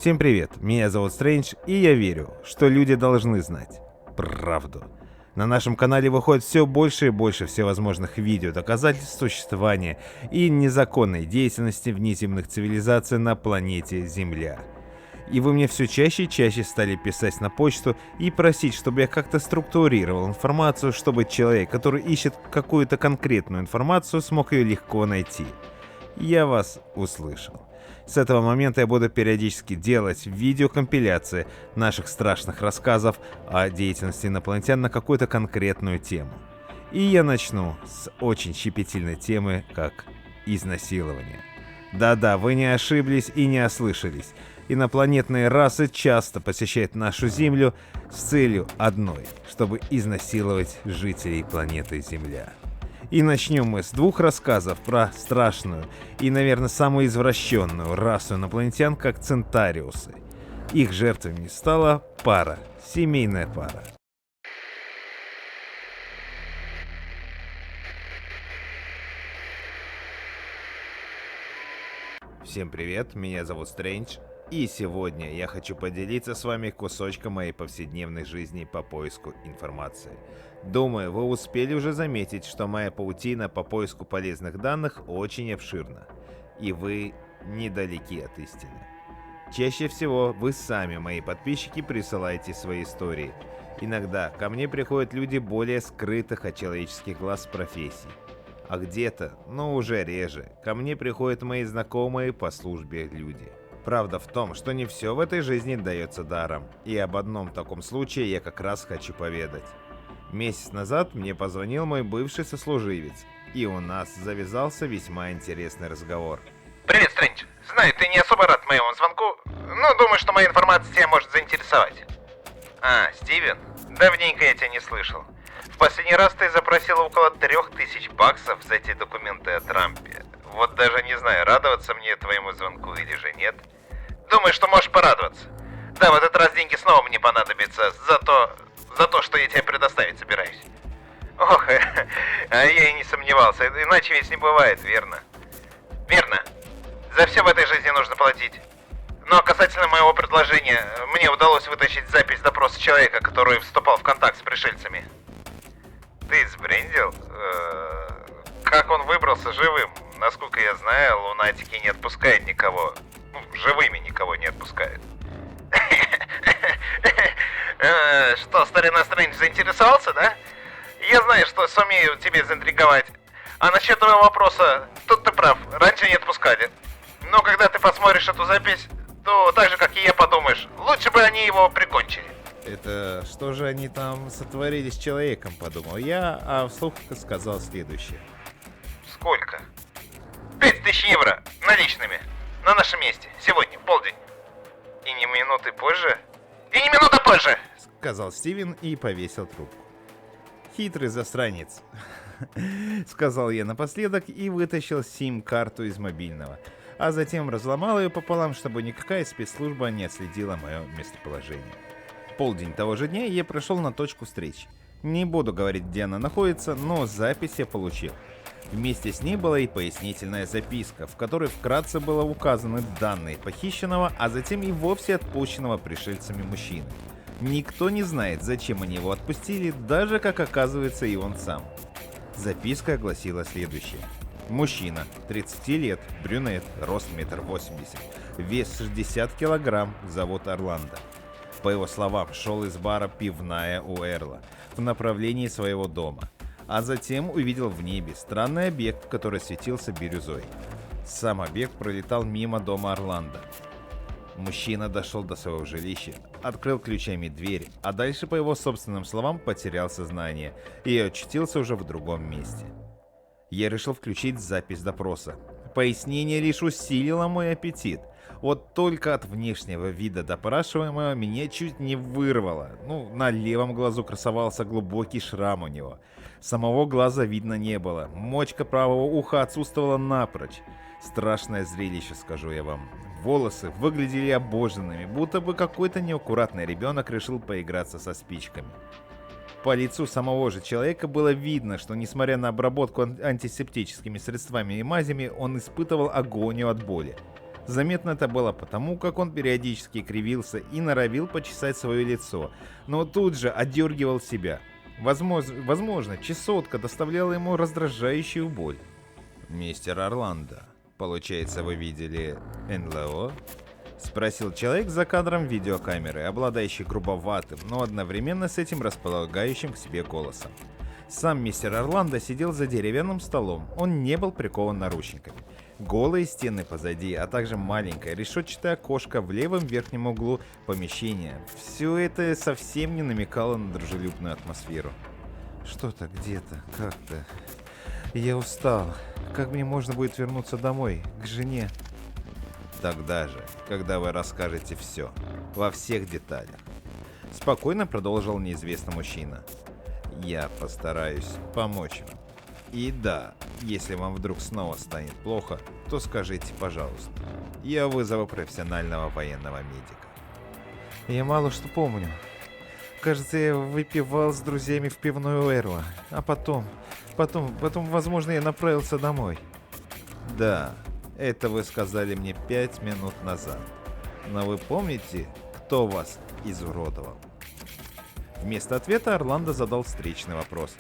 Всем привет, меня зовут Стрэндж, и я верю, что люди должны знать правду. На нашем канале выходит все больше и больше всевозможных видео, доказательств существования и незаконной деятельности внеземных цивилизаций на планете Земля. И вы мне все чаще и чаще стали писать на почту и просить, чтобы я как-то структурировал информацию, чтобы человек, который ищет какую-то конкретную информацию, смог ее легко найти. Я вас услышал. С этого момента я буду периодически делать видеокомпиляции наших страшных рассказов о деятельности инопланетян на какую-то конкретную тему. И я начну с очень щепетильной темы, как изнасилование. Да-да, вы не ошиблись и не ослышались. Инопланетные расы часто посещают нашу Землю с целью одной, чтобы изнасиловать жителей планеты Земля. И начнем мы с двух рассказов про страшную и, наверное, самую извращенную расу инопланетян, как центариусы. Их жертвами стала пара, семейная пара. Всем привет, меня зовут Стрэндж, и сегодня я хочу поделиться с вами кусочком моей повседневной жизни по поиску информации. Думаю, вы успели уже заметить, что моя паутина по поиску полезных данных очень обширна, и вы недалеки от истины. Чаще всего вы сами, мои подписчики, присылаете свои истории. Иногда ко мне приходят люди более скрытых от человеческих глаз профессий. А где-то, но уже реже, ко мне приходят мои знакомые по службе люди. Правда в том, что не все в этой жизни дается даром, и об одном таком случае я как раз хочу поведать. Месяц назад мне позвонил мой бывший сослуживец, и у нас завязался весьма интересный разговор. Привет, Стрэндж. Знаю, ты не особо рад моему звонку, но думаю, что моя информация тебя может заинтересовать. Стивен? Давненько я тебя не слышал. В последний раз ты запросил около $3000 за эти документы о Трампе. Вот даже не знаю, радоваться мне твоему звонку или же нет. Думаю, что можешь порадоваться. Да, в этот раз деньги снова мне понадобятся за то, что я тебе предоставить собираюсь. Ох, а я и не сомневался, иначе ведь не бывает, верно? Верно. За все в этой жизни нужно платить. Но касательно моего предложения, мне удалось вытащить запись допроса человека, который вступал в контакт с пришельцами. Ты сбрендил? Как он выбрался живым? Насколько я знаю, лунатики не отпускают никого. Живыми никого не отпускают. Что, старина Стрэндж заинтересовался, да? Я знаю, что сумею тебе заинтриговать. А насчет твоего вопроса, тут ты прав, раньше не отпускали. Но когда ты посмотришь эту запись, то так же, как и я, подумаешь, лучше бы они его прикончили. Это что же они там сотворили с человеком, подумал я, а вслух сказал следующее. Сколько? 5000 евро наличными. На нашем месте. Сегодня, в полдень. И не минуты позже? И не минута позже! Сказал Стивен и повесил трубку. Хитрый засранец, сказал я напоследок и вытащил сим-карту из мобильного, а затем разломал ее пополам, чтобы никакая спецслужба не отследила мое местоположение. В полдень того же дня я прошел на точку встречи. Не буду говорить, где она находится, но запись я получил. Вместе с ней была и пояснительная записка, в которой вкратце было указаны данные похищенного, а затем и вовсе отпущенного пришельцами мужчины. Никто не знает, зачем они его отпустили, даже, как оказывается, и он сам. Записка гласила следующее. Мужчина, 30 лет, брюнет, рост 1,80 м, вес 60 килограмм, зовут Орландо. По его словам, шел из бара «Пивная» у Эрла в направлении своего дома, а затем увидел в небе странный объект, который светился бирюзой. Сам объект пролетал мимо дома Орландо. Мужчина дошел до своего жилища, открыл ключами дверь, а дальше, по его собственным словам, потерял сознание и очутился уже в другом месте. Я решил включить запись допроса. Пояснение лишь усилило мой аппетит. Вот только от внешнего вида допрашиваемого меня чуть не вырвало. На левом глазу красовался глубокий шрам у него. Самого глаза видно не было. Мочка правого уха отсутствовала напрочь. Страшное зрелище, скажу я вам. Волосы выглядели обожженными, будто бы какой-то неаккуратный ребенок решил поиграться со спичками. По лицу самого же человека было видно, что несмотря на обработку антисептическими средствами и мазями, он испытывал агонию от боли. Заметно это было потому, как он периодически кривился и норовил почесать свое лицо, но тут же отдергивал себя. Возможно, чесотка доставляла ему раздражающую боль. «Мистер Орландо, получается, вы видели НЛО?» — спросил человек за кадром видеокамеры, обладающий грубоватым, но одновременно с этим располагающим к себе голосом. Сам мистер Орландо сидел за деревянным столом, он не был прикован наручниками. Голые стены позади, а также маленькое решетчатое окошко в левом верхнем углу помещения. Все это совсем не намекало на дружелюбную атмосферу. Что-то где-то, как-то... Я устал. Как мне можно будет вернуться домой, к жене? Тогда же, когда вы расскажете все, во всех деталях. Спокойно продолжил неизвестный мужчина. Я постараюсь помочь вам. И да, если вам вдруг снова станет плохо, то скажите, пожалуйста. Я вызову профессионального военного медика. Я мало что помню. Кажется, я выпивал с друзьями в пивную Эрла, а потом, возможно, я направился домой. Да, это вы сказали мне 5 минут назад. Но вы помните, кто вас изуродовал? Вместо ответа Орландо задал встречный вопрос.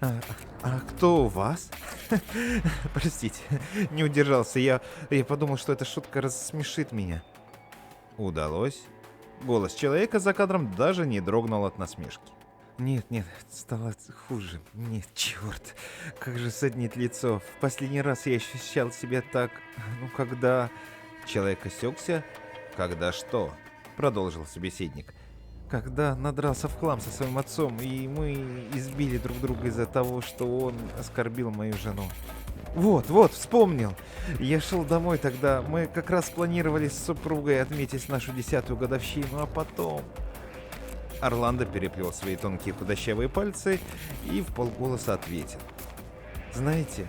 А кто у вас? Простите, не удержался. Я подумал, что эта шутка рассмешит меня. Удалось? Голос человека за кадром даже не дрогнул от насмешки. Нет, стало хуже. Нет, черт, как же саднит лицо. В последний раз я ощущал себя так, когда... Человек осекся. Когда что? Продолжил собеседник. Когда надрался в хлам со своим отцом, и мы избили друг друга из-за того, что он оскорбил мою жену. Вот, вспомнил. Я шел домой тогда, мы как раз планировали с супругой отметить нашу 10-ю годовщину, а потом... Орландо переплел свои тонкие худощавые пальцы и вполголоса ответил. Знаете,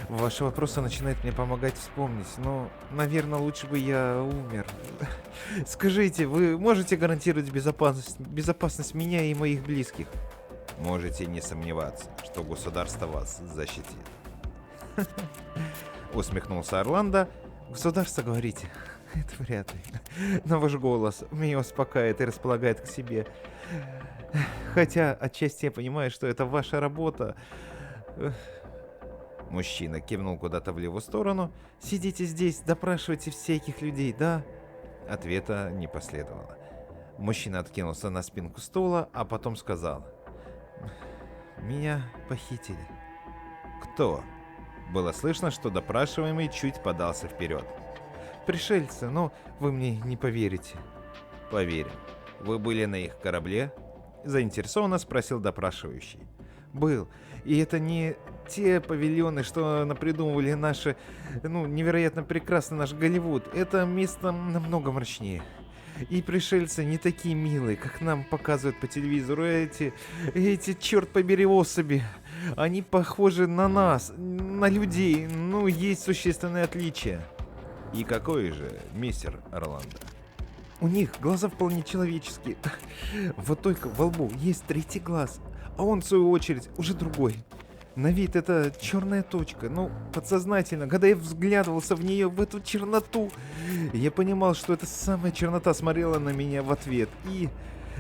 ваши вопросы начинают мне помогать вспомнить, но, наверное, лучше бы я умер. Скажите, вы можете гарантировать безопасность меня и моих близких? Можете не сомневаться, что государство вас защитит. Усмехнулся Орландо. Государство, говорите? Это вряд ли. Но ваш голос меня успокаивает и располагает к себе. Хотя отчасти я понимаю, что это ваша работа. Мужчина кивнул куда-то в левую сторону. «Сидите здесь, допрашивайте всяких людей, да?» Ответа не последовало. Мужчина откинулся на спинку стула, а потом сказал. «Меня похитили». «Кто?» Было слышно, что допрашиваемый чуть подался вперед. «Пришельцы, но вы мне не поверите». «Поверим. Вы были на их корабле?» Заинтересованно спросил допрашивающий. «Был. И это не те павильоны, что напридумывали наши, невероятно прекрасный наш Голливуд. Это место намного мрачнее. И пришельцы не такие милые, как нам показывают по телевизору. Эти, черт побери, особи. Они похожи на нас, на людей, есть существенные отличия». «И какое же, мистер Орландо?» «У них глаза вполне человеческие. Вот только во лбу есть третий глаз, а он, в свою очередь, уже другой. На вид это черная точка, подсознательно, когда я взглядывался в нее, в эту черноту, я понимал, что эта самая чернота смотрела на меня в ответ. И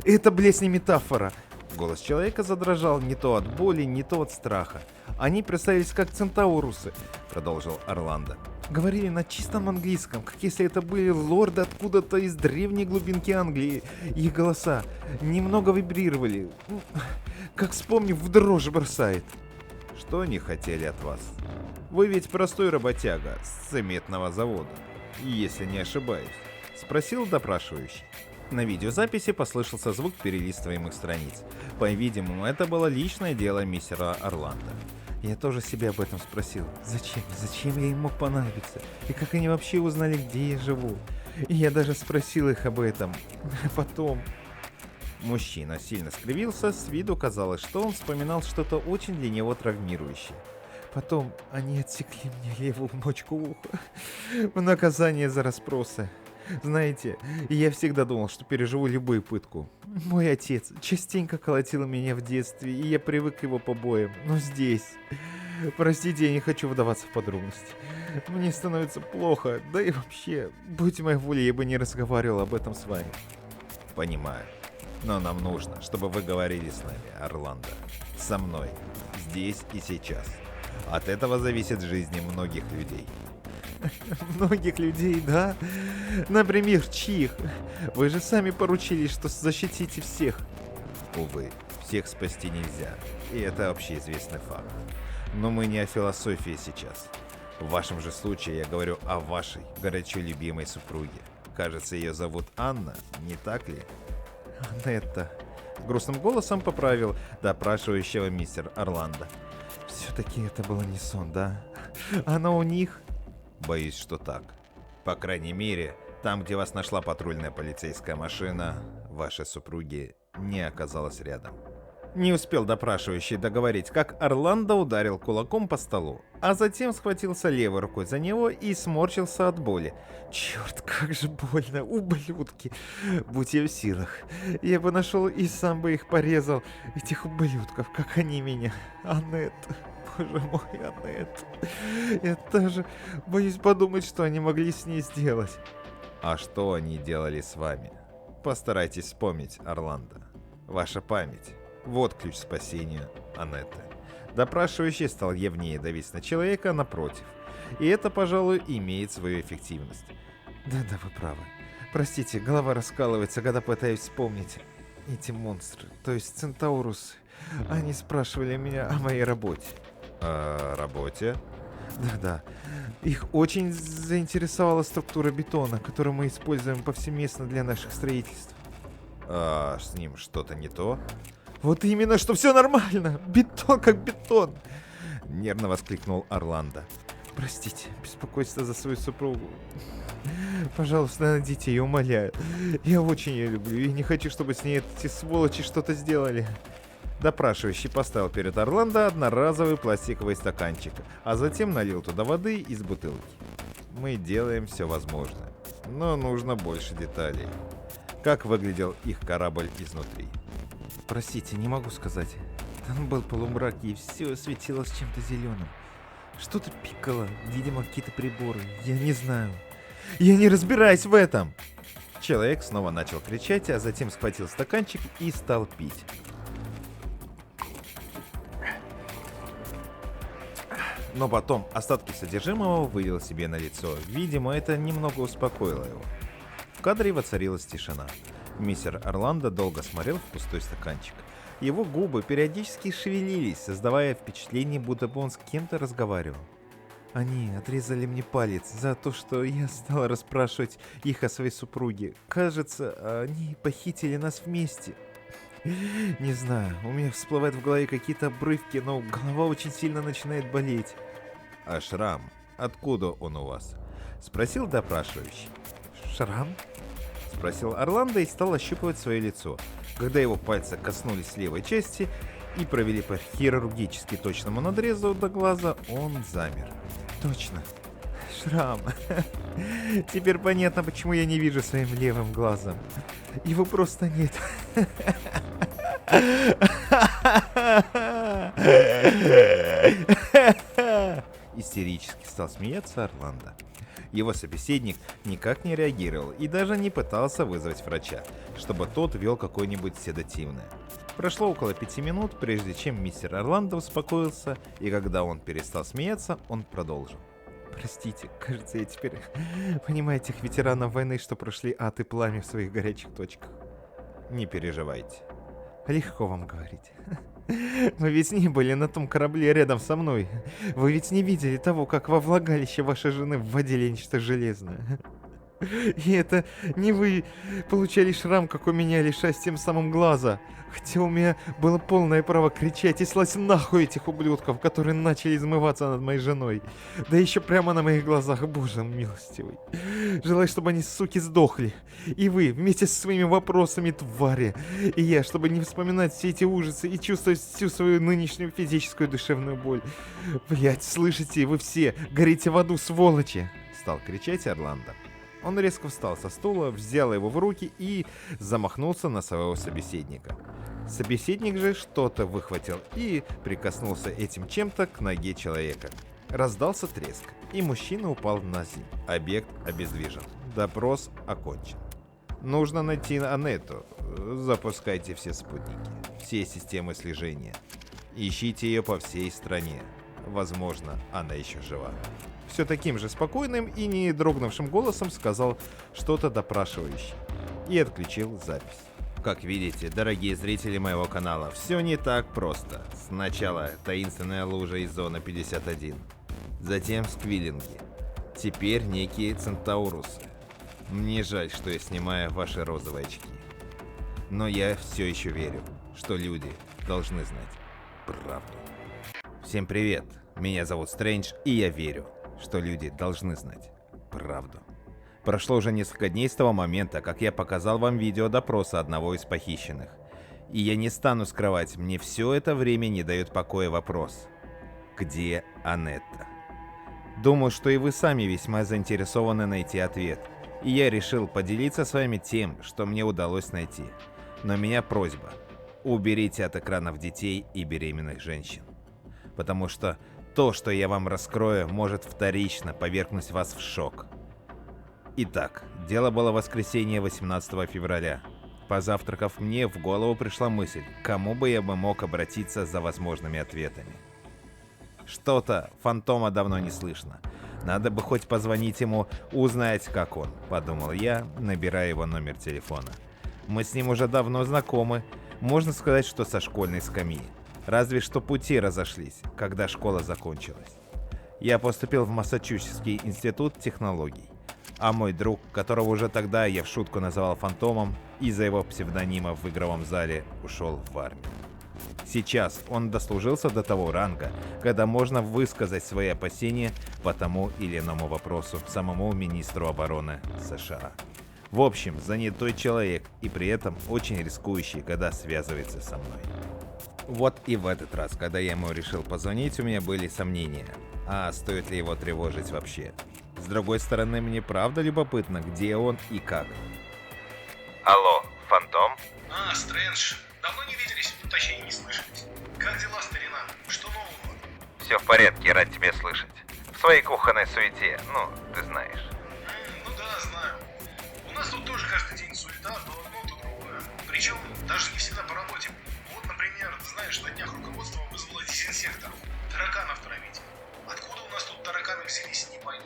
это, блядь, не метафора». Голос человека задрожал не то от боли, не то от страха. «Они представились как центаурусы», — продолжил Орландо. «Говорили на чистом английском, как если это были лорды откуда-то из древней глубинки Англии. Их голоса немного вибрировали, как вспомнив, в дрожь бросает». «Что они хотели от вас? Вы ведь простой работяга с цементного завода, если не ошибаюсь», — спросил допрашивающий. На видеозаписи послышался звук перелистываемых страниц. По-видимому, это было личное дело мистера Орландо. Я тоже себя об этом спросил. Зачем я им мог понадобиться? И как они вообще узнали, где я живу? И я даже спросил их об этом. Потом... Мужчина сильно скривился, с виду казалось, что он вспоминал что-то очень для него травмирующее. Потом они отсекли мне левую мочку уха в наказание за расспросы. Знаете, я всегда думал, что переживу любую пытку. Мой отец частенько колотил меня в детстве, и я привык к его побоям. Но здесь... Простите, я не хочу вдаваться в подробности. Мне становится плохо, да и вообще, будь моя воля, я бы не разговаривал об этом с вами. Понимаю. Но нам нужно, чтобы вы говорили с нами, Орландо. Со мной. Здесь и сейчас. От этого зависит жизнь многих людей. Многих людей, да? Например, чьих? Вы же сами поручились, что защитите всех. Увы, всех спасти нельзя. И это общеизвестный факт. Но мы не о философии сейчас. В вашем же случае я говорю о вашей горячо любимой супруге. Кажется, ее зовут Анна, не так ли? Анетта. Грустным голосом поправил допрашивающего мистер Орландо. Все-таки это было не сон, да? Она у них? Боюсь, что так. По крайней мере, там, где вас нашла патрульная полицейская машина, вашей супруги не оказалось рядом. Не успел допрашивающий договорить, как Орландо ударил кулаком по столу, а затем схватился левой рукой за него и сморщился от боли. Черт, как же больно, ублюдки! Будь я в силах, я бы нашел и сам бы их порезал, этих ублюдков, как они меня. Аннет, боже мой, Аннет. Я тоже боюсь подумать, что они могли с ней сделать. А что они делали с вами? Постарайтесь вспомнить, Орландо. Ваша память. Вот ключ к спасению Анетты. Допрашивающий стал явнее давить на человека напротив. И это, пожалуй, имеет свою эффективность. Да-да, вы правы. Простите, голова раскалывается, когда пытаюсь вспомнить. Эти монстры, то есть центаурусы, они спрашивали меня о моей работе. О работе? Да-да. Их очень заинтересовала структура бетона, которую мы используем повсеместно для наших строительств. А с ним что-то не то? Вот именно, что все нормально. Бетон как бетон. Нервно воскликнул Орландо. Простите, беспокойство за свою супругу. Пожалуйста, найдите ее, умоляю. Я очень ее люблю и не хочу, чтобы с ней эти сволочи что-то сделали. Допрашивающий поставил перед Орландо одноразовый пластиковый стаканчик, а затем налил туда воды из бутылки. Мы делаем все возможное, но нужно больше деталей. Как выглядел их корабль изнутри? Простите, не могу сказать. Там был полумрак, и все светилось чем-то зеленым. Что-то пикало, видимо, какие-то приборы. Я не знаю. Я не разбираюсь в этом. Человек снова начал кричать, а затем схватил стаканчик и стал пить. Но потом остатки содержимого вылил себе на лицо. Видимо, это немного успокоило его. В кадре воцарилась тишина. Мистер Орландо долго смотрел в пустой стаканчик. Его губы периодически шевелились, создавая впечатление, будто бы он с кем-то разговаривал. Они отрезали мне палец за то, что я стал расспрашивать их о своей супруге. Кажется, они похитили нас вместе. Не знаю, у меня всплывают в голове какие-то обрывки, но голова очень сильно начинает болеть. А шрам? Откуда он у вас? Спросил допрашивающий. Шрам? Спросил Орландо и стал ощупывать свое лицо. Когда его пальцы коснулись левой части и провели по хирургически точному надрезу до глаза, он замер. Точно. Шрам. Теперь понятно, почему я не вижу своим левым глазом. Его просто нет. Истерически стал смеяться Орландо. Его собеседник никак не реагировал и даже не пытался вызвать врача, чтобы тот вел какое-нибудь седативное. Прошло около 5 минут, прежде чем мистер Орландо успокоился, и когда он перестал смеяться, он продолжил. Простите, кажется, я теперь понимаю тех ветеранов войны, что прошли ад и пламя в своих горячих точках. Не переживайте. Легко вам говорить. Вы ведь не были на том корабле рядом со мной. Вы ведь не видели того, как во влагалище вашей жены вводили нечто железное. И это не вы получали шрам, как у меня, лишаясь тем самым глаза. Хотя у меня было полное право кричать и слать нахуй этих ублюдков, которые начали измываться над моей женой. Да еще прямо на моих глазах, боже милостивый. Желаю, чтобы они, суки, сдохли. И вы, вместе со своими вопросами, твари. И я, чтобы не вспоминать все эти ужасы и чувствовать всю свою нынешнюю физическую и душевную боль. Блять, слышите, вы все горите в аду, сволочи. Стал кричать Орландо. Он резко встал со стула, взял его в руки и замахнулся на своего собеседника. Собеседник же что-то выхватил и прикоснулся этим чем-то к ноге человека. Раздался треск, и мужчина упал на землю. Объект обездвижен. Допрос окончен. Нужно найти Анетту. Запускайте все спутники, все системы слежения. Ищите ее по всей стране. Возможно, она еще жива. Все таким же спокойным и не дрогнувшим голосом сказал что-то допрашивающий и отключил запись. Как видите, дорогие зрители моего канала, все не так просто. Сначала таинственная лужа из зоны 51, затем сквиллинги, теперь некие центаурусы. Мне жаль, что я снимаю ваши розовые очки. Но я все еще верю, что люди должны знать правду. Всем привет, меня зовут Стрэндж, и я верю, что люди должны знать правду. Прошло уже несколько дней с того момента, как я показал вам видео допроса одного из похищенных. И я не стану скрывать, мне все это время не дает покоя вопрос: где Анетта? Думаю, что и вы сами весьма заинтересованы найти ответ. И я решил поделиться с вами тем, что мне удалось найти. Но у меня просьба: уберите от экранов детей и беременных женщин. Потому что то, что я вам раскрою, может вторично повергнуть вас в шок. Итак, дело было в воскресенье 18 февраля. Позавтракав, мне в голову пришла мысль, к кому бы я мог обратиться за возможными ответами. Что-то фантома давно не слышно. Надо бы хоть позвонить ему, узнать, как он, подумал я, набирая его номер телефона. Мы с ним уже давно знакомы, можно сказать, что со школьной скамьи. Разве что пути разошлись, когда школа закончилась. Я поступил в Массачусетский институт технологий. А мой друг, которого уже тогда я в шутку называл фантомом, из-за его псевдонима в игровом зале ушел в армию. Сейчас он дослужился до того ранга, когда можно высказать свои опасения по тому или иному вопросу самому министру обороны США. В общем, занятой человек и при этом очень рискующий, когда связывается со мной. Вот и в этот раз, когда я ему решил позвонить, у меня были сомнения, а стоит ли его тревожить вообще. С другой стороны, мне правда любопытно, где он и как. Алло, Фантом? Стрэндж. Давно не виделись, точнее не слышались. Как дела, старина? Что нового? Все в порядке, рад тебя слышать. В своей кухонной суете, ну, ты знаешь. Ну да, знаю. У нас тут тоже каждый день суета, то одно, то другое. Причем даже не всегда по работе. Вот, например, знаешь, на днях руководство вызвало дезинсектор. Тараканов травить. Откуда у нас тут тараканы взялись, не пойму.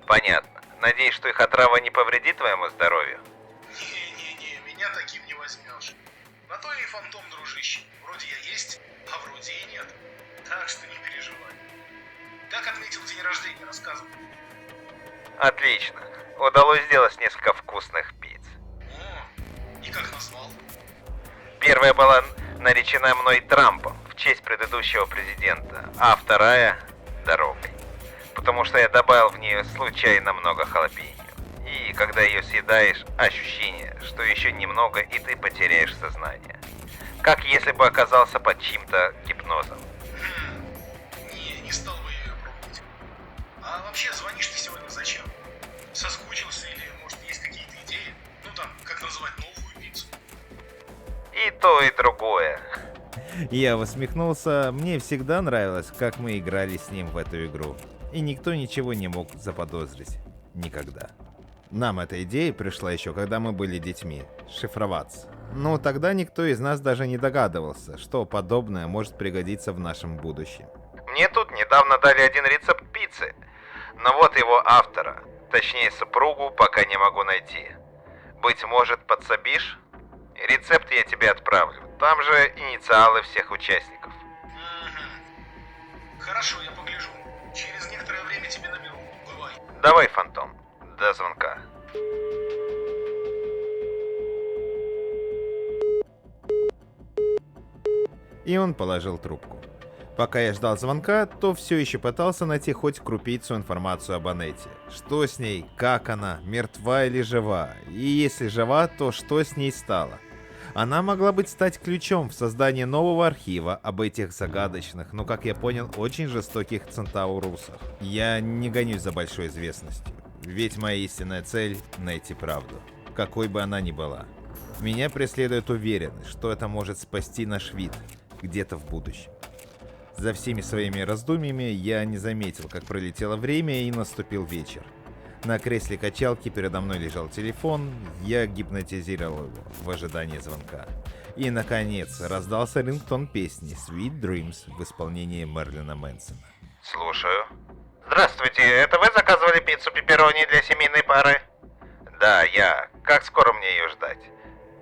Понятно. Надеюсь, что их отрава не повредит твоему здоровью? Не-не-не, меня таким не возьмешь. На то и фантом, дружище. Вроде я есть, а вроде и нет. Так что не переживай. Как отметил день рождения, рассказывай. Отлично. Удалось сделать несколько вкусных пиц. О, и как назвал? Первая была наречена мной Трампом в честь предыдущего президента, а вторая – дорогой. Потому что я добавил в нее случайно много халапеньо. И когда ее съедаешь, ощущение, что еще немного и ты потеряешь сознание. Как если бы оказался под чьим-то гипнозом. Не стал бы я ее пробовать. А вообще, звонишь ты сегодня зачем? Соскучился или, может, есть какие-то идеи? Ну там, как назвать новую пиццу? И то, и другое. Я усмехнулся, мне всегда нравилось, как мы играли с ним в эту игру. И никто ничего не мог заподозрить. Никогда. Нам эта идея пришла еще, когда мы были детьми. Шифроваться. Но тогда никто из нас даже не догадывался, что подобное может пригодиться в нашем будущем. Мне тут недавно дали один рецепт пиццы. Но вот его автора, точнее супругу, пока не могу найти. Быть может, подсобишь? Рецепт я тебе отправлю. Там же инициалы всех участников. Хорошо, я погляжу. Через некоторое время тебе наберу. Бывай. Давай, Фантом. До звонка. И он положил трубку. Пока я ждал звонка, то все еще пытался найти хоть крупицу информацию об Анетте. Что с ней, как она, мертва или жива? И если жива, то что с ней стало? Она могла бы стать ключом в создании нового архива об этих загадочных, но, как я понял, очень жестоких центаурусах. Я не гонюсь за большой известностью, ведь моя истинная цель — найти правду, какой бы она ни была. Меня преследует уверенность, что это может спасти наш вид где-то в будущем. За всеми своими раздумьями я не заметил, как пролетело время и наступил вечер. На кресле качалки передо мной лежал телефон, я гипнотизировал его в ожидании звонка. И, наконец, раздался рингтон песни Sweet Dreams в исполнении Мерлина Мэнсона. Слушаю. Здравствуйте, это вы заказывали пиццу пепперони для семейной пары? Да, я. Как скоро мне ее ждать?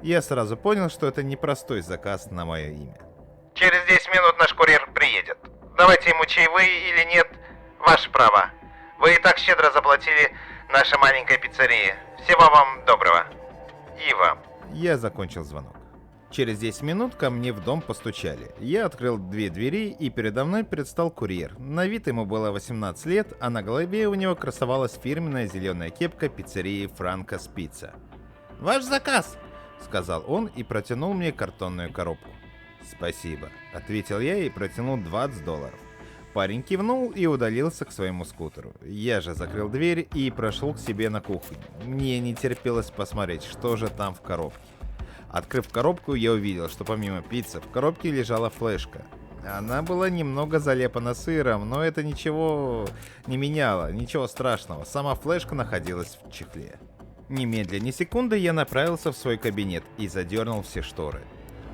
Я сразу понял, что это непростой заказ на мое имя. Через 10 минут наш курьер приедет. Давайте ему чаевые или нет, ваше право. Вы и так щедро заплатили нашей маленькой пиццерии. Всего вам доброго. И вам. Я закончил звонок. Через 10 минут ко мне в дом постучали. Я открыл 2 двери, и передо мной предстал курьер. На вид ему было 18 лет, а на голове у него красовалась фирменная зеленая кепка пиццерии Франкос Пицца. «Ваш заказ!» — сказал он и протянул мне картонную коробку. «Спасибо», — ответил я и протянул $20. Парень кивнул и удалился к своему скутеру. Я же закрыл дверь и прошел к себе на кухню. Мне не терпелось посмотреть, что же там в коробке. Открыв коробку, я увидел, что помимо пиццы в коробке лежала флешка. Она была немного залепана сыром, но это ничего не меняло, ничего страшного. Сама флешка находилась в чехле. Немедля ни секунды я направился в свой кабинет и задернул все шторы.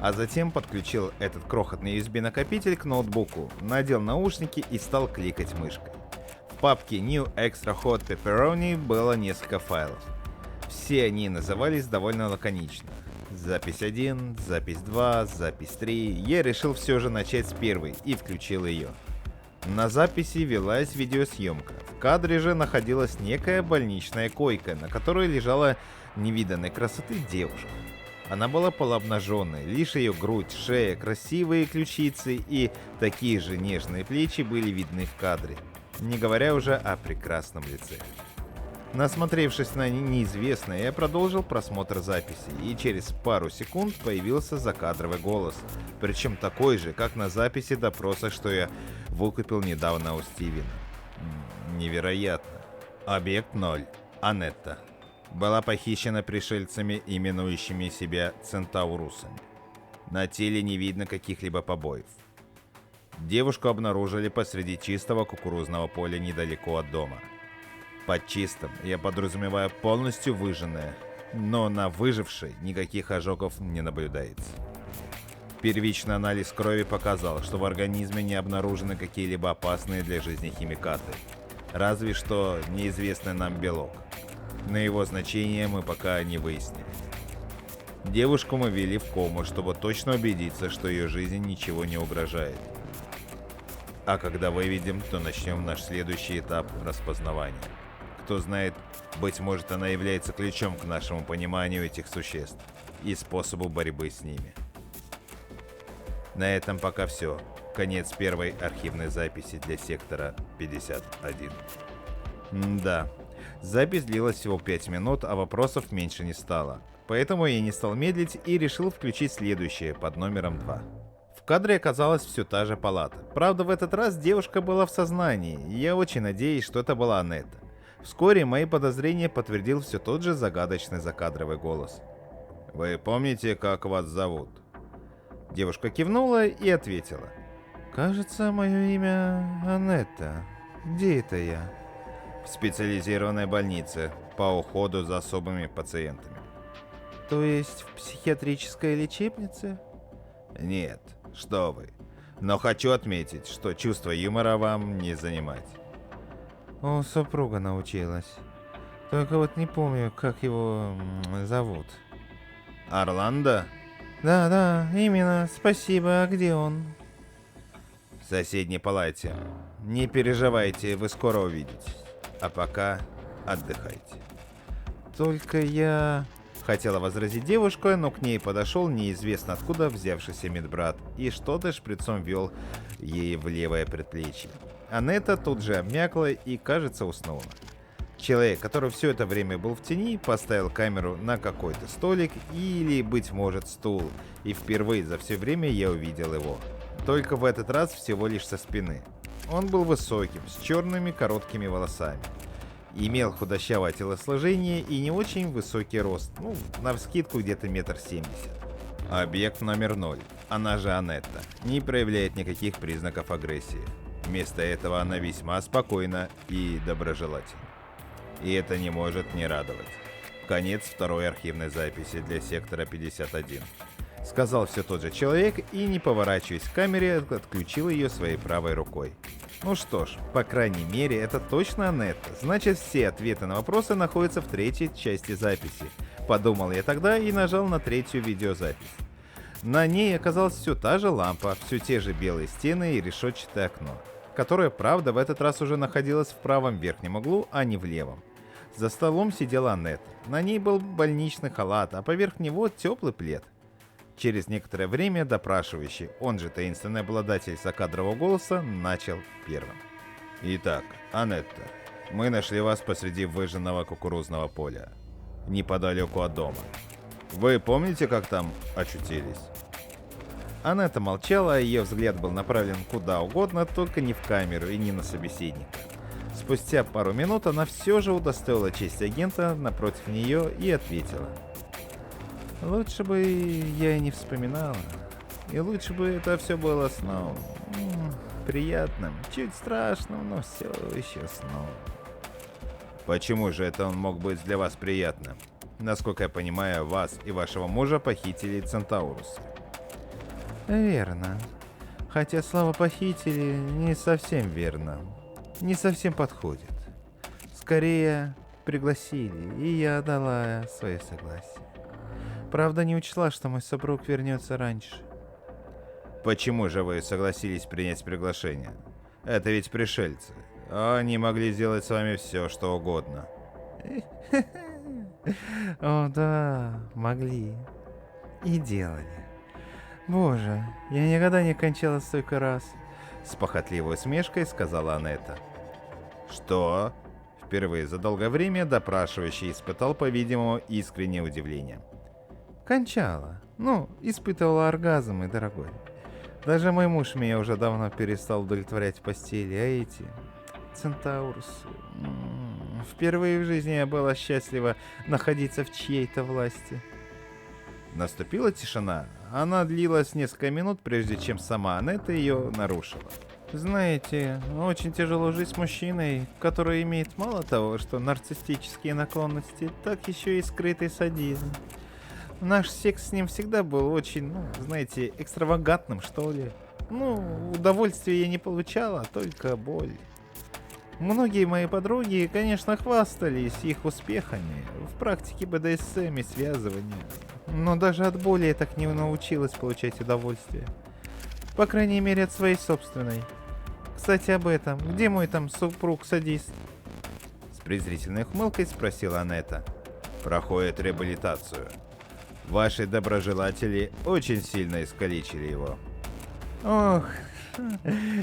А затем подключил этот крохотный USB-накопитель к ноутбуку, надел наушники и стал кликать мышкой. В папке New Extra Hot Pepperoni было несколько файлов. Все они назывались довольно лаконично. Запись 1, запись 2, запись 3. Я решил все же начать с первой и включил ее. На записи велась видеосъемка. В кадре же находилась некая больничная койка, на которой лежала невиданной красоты девушка. Она была полуобнаженной, лишь ее грудь, шея, красивые ключицы и такие же нежные плечи были видны в кадре, не говоря уже о прекрасном лице. Насмотревшись на неизвестное, я продолжил просмотр записи, и через пару секунд появился закадровый голос, причем такой же, как на записи допроса, что я выкупил недавно у Стивена. Невероятно. Объект 0. Анетта. Была похищена пришельцами, именующими себя центаурусами. На теле не видно каких-либо побоев. Девушку обнаружили посреди чистого кукурузного поля недалеко от дома. Под чистым я подразумеваю полностью выжженное, но на выжившей никаких ожогов не наблюдается. Первичный анализ крови показал, что в организме не обнаружены какие-либо опасные для жизни химикаты, разве что неизвестный нам белок. Но его значение мы пока не выяснили. Девушку мы ввели в кому, чтобы точно убедиться, что ее жизни ничего не угрожает. А когда выведем, то начнем наш следующий этап распознавания. Кто знает, быть может, она является ключом к нашему пониманию этих существ и способу борьбы с ними. На этом пока все. Конец первой архивной записи для сектора 51. Да, запись длилась всего 5 минут, а вопросов меньше не стало. Поэтому я не стал медлить и решил включить следующее под номером 2. В кадре оказалась все та же палата. Правда, в этот раз девушка была в сознании, и я очень надеюсь, что это была Анетта. Вскоре мои подозрения подтвердил все тот же загадочный закадровый голос. «Вы помните, как вас зовут?» Девушка кивнула и ответила. «Кажется, мое имя Анетта. Где это я?» «В специализированной больнице по уходу за особыми пациентами». «То есть в психиатрической лечебнице?» «Нет, что вы. Но хочу отметить, что чувство юмора вам не занимать». «О, супруга научилась. Только вот не помню, как его зовут». «Орландо?» «Да, именно. Спасибо. А где он?» «В соседней палате. Не переживайте, вы скоро увидитесь. А пока отдыхайте». «Только я...» Хотела возразить девушка, но к ней подошел неизвестно откуда взявшийся медбрат и что-то шприцом ввел ей в левое предплечье. Анетта тут же обмякла и, кажется, уснула. Человек, который все это время был в тени, поставил камеру на какой-то столик или, быть может, стул, и впервые за все время я увидел его. Только в этот раз всего лишь со спины. Он был высоким, с черными короткими волосами. Имел худощавое телосложение и не очень высокий рост, ну, навскидку где-то 1,70 м. Объект номер 0, она же Анетта, не проявляет никаких признаков агрессии. Вместо этого она весьма спокойна и доброжелательна. И это не может не радовать. Конец второй архивной записи для сектора 51. Сказал все тот же человек и, не поворачиваясь к камере, отключил ее своей правой рукой. Ну что ж, по крайней мере, это точно Анетта. Значит, все ответы на вопросы находятся в третьей части записи. Подумал я тогда и нажал на третью видеозапись. На ней оказалась все та же лампа, все те же белые стены и решетчатое окно, которое, правда, в этот раз уже находилось в правом верхнем углу, а не в левом. За столом сидела Анетта. На ней был больничный халат, а поверх него теплый плед. Через некоторое время допрашивающий, он же таинственный обладатель закадрового голоса, начал первым. «Итак, Анетта, мы нашли вас посреди выжженного кукурузного поля, неподалеку от дома. Вы помните, как там очутились?» Анетта молчала, а ее взгляд был направлен куда угодно, только не в камеру и не на собеседника. Спустя пару минут она все же удостоила честь агента напротив нее и ответила. «Лучше бы я и не вспоминала. И лучше бы это все было сном. Приятным, чуть страшным, но все еще сном». «Почему же это он мог быть для вас приятным? Насколько я понимаю, вас и вашего мужа похитили центаурусы». Верно. Хотя слово «похитили» не совсем верно. Не совсем подходит. Скорее, пригласили, и я дала свое согласие. Правда, не учла, что мой супруг вернется раньше. «Почему же вы согласились принять приглашение? Это ведь пришельцы. Они могли сделать с вами все, что угодно». О, да, могли. И делали. Боже, я никогда не кончала столько раз. С похотливой усмешкой сказала Анетта. «Что?» Впервые за долгое время допрашивающий испытал, по-видимому, искреннее удивление. Кончала. Ну, испытывала оргазмы, дорогой. Даже мой муж меня уже давно перестал удовлетворять в постели, а эти... Центаурусы... Впервые в жизни я была счастлива находиться в чьей-то власти. Наступила тишина. Она длилась несколько минут, прежде чем сама Анетта ее нарушила. Знаете, очень тяжело жить с мужчиной, который имеет мало того, что нарциссические наклонности, так еще и скрытый садизм. Наш секс с ним всегда был очень, знаете, экстравагантным, что ли. Удовольствия я не получала, только боль. Многие мои подруги, конечно, хвастались их успехами в практике БДСМ и связывания. Но даже от боли я так не научилась получать удовольствие. По крайней мере, от своей собственной. Кстати, об этом. Где мой там супруг-садист? С презрительной ухмылкой спросила Анетта. «Проходит реабилитацию. Ваши доброжелатели очень сильно искалечили его». Ох,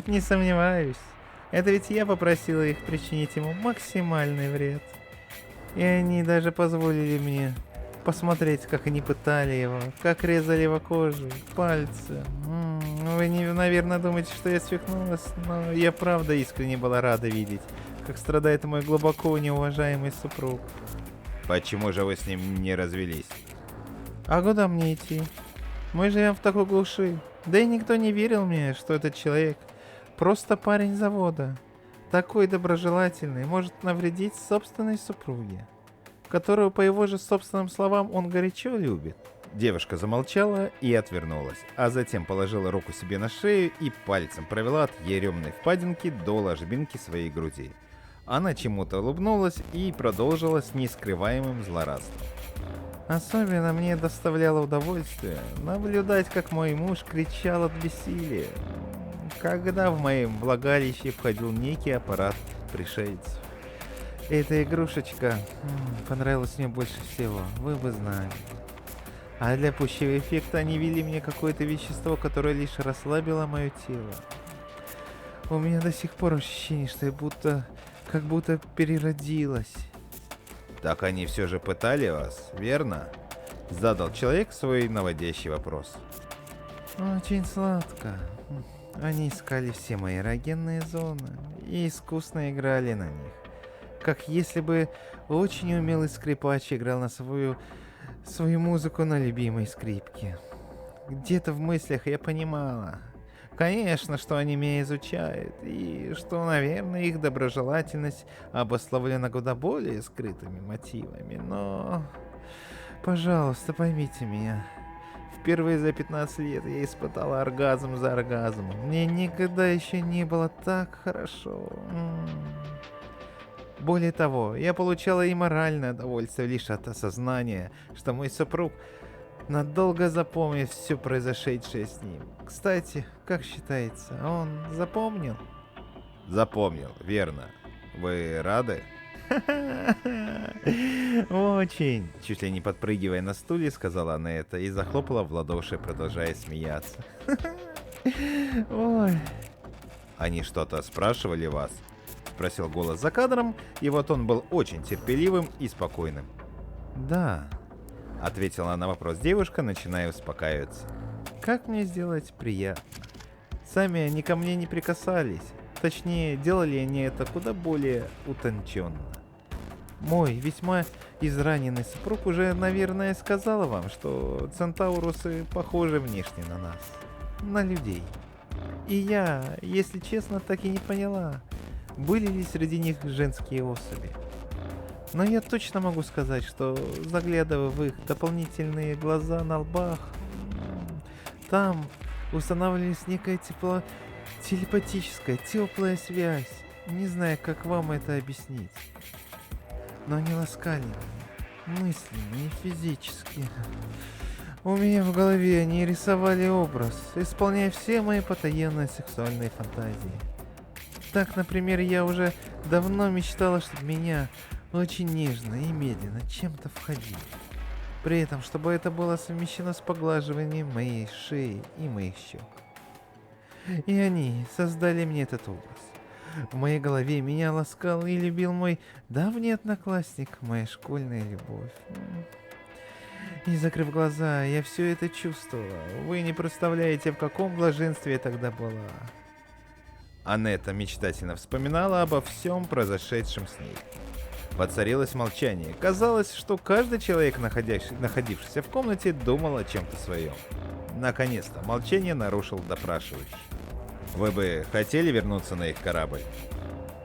не сомневаюсь. Это ведь я попросила их причинить ему максимальный вред. И они даже позволили мне посмотреть, как они пытали его, как резали его кожу, пальцы. Вы, наверное, думаете, что я свихнулась, но я правда искренне была рада видеть, как страдает мой глубоко неуважаемый супруг. «Почему же вы с ним не развелись?» А куда мне идти? Мы живем в такой глуши. Да и никто не верил мне, что этот человек просто парень завода. Такой доброжелательный может навредить собственной супруге, которую, по его же собственным словам, он горячо любит. Девушка замолчала и отвернулась, а затем положила руку себе на шею и пальцем провела от еремной впадинки до ложбинки своей груди. Она чему-то улыбнулась и продолжила с нескрываемым злорадством. Особенно мне доставляло удовольствие наблюдать, как мой муж кричал от бессилия, когда в моем влагалище входил некий аппарат пришельцев. Эта игрушечка понравилась мне больше всего, вы бы знали. А для пущего эффекта они ввели мне какое-то вещество, которое лишь расслабило мое тело. У меня до сих пор ощущение, что я как будто переродилась. «Так они все же пытали вас, верно?» Задал человек свой наводящий вопрос. Очень сладко. Они искали все мои эрогенные зоны и искусно играли на них. как если бы очень умелый скрипач играл на свою музыку на любимой скрипке. Где-то в мыслях я понимала, конечно, что они меня изучают, и что, наверное, их доброжелательность обусловлена куда более скрытыми мотивами, но... Пожалуйста, поймите меня. Впервые за 15 лет я испытала оргазм за оргазмом. Мне никогда еще не было так хорошо. Более того, я получала и моральное удовольствие лишь от осознания, что мой супруг надолго запомнит все произошедшее с ним. Кстати, как считается, он запомнил? Запомнил, верно. Вы рады? Очень. Чуть ли не подпрыгивая на стуле, сказала она это и захлопала в ладоши, продолжая смеяться. Ой. Они что-то спрашивали вас? Спросил голос за кадром, и вот он был очень терпеливым и спокойным. Да, Ответила на вопрос девушка, начиная успокаиваться. как мне сделать приятно? Сами они ко мне не прикасались. Точнее, делали они это куда более утонченно. Мой весьма израненный супруг уже, наверное, сказал вам, что центаурусы похожи внешне на нас, на людей. И я, если честно, так и не поняла, были ли среди них женские особи. Но я точно могу сказать, что, заглядывая в их дополнительные глаза на лбах, там устанавливалась некая телепатическая, теплая связь. Не знаю, как вам это объяснить. Но они ласкали меня, мысленно и физически. У меня в голове они рисовали образ, исполняя все мои потаенные сексуальные фантазии. Так, например, я уже давно мечтала, чтобы меня очень нежно и медленно чем-то входили. При этом, чтобы это было совмещено с поглаживанием моей шеи и моих щек. И они создали мне этот образ. В моей голове меня ласкал и любил мой давний одноклассник, моя школьная любовь. И закрыв глаза, я все это чувствовала. Вы не представляете, в каком блаженстве я тогда была. Анетта мечтательно вспоминала обо всем произошедшем с ней. Воцарилось молчание. Казалось, что каждый человек, находившийся в комнате, думал о чем-то своем. Наконец-то молчание нарушил допрашивающий. Вы бы хотели вернуться на их корабль?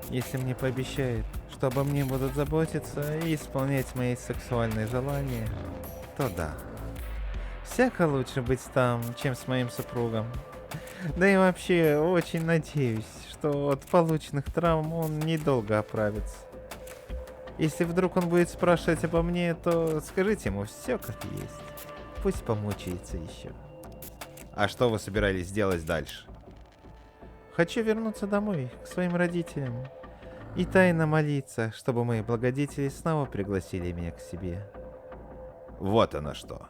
Если мне пообещают, что обо мне будут заботиться и исполнять мои сексуальные желания, то да. Всяко лучше быть там, чем с моим супругом. Да и вообще, очень надеюсь, что от полученных травм он недолго оправится. Если вдруг он будет спрашивать обо мне, то скажите ему все как есть. Пусть помучается еще. А что вы собирались делать дальше? Хочу вернуться домой, к своим родителям. И тайно молиться, чтобы мои благодетели снова пригласили меня к себе. Вот оно что.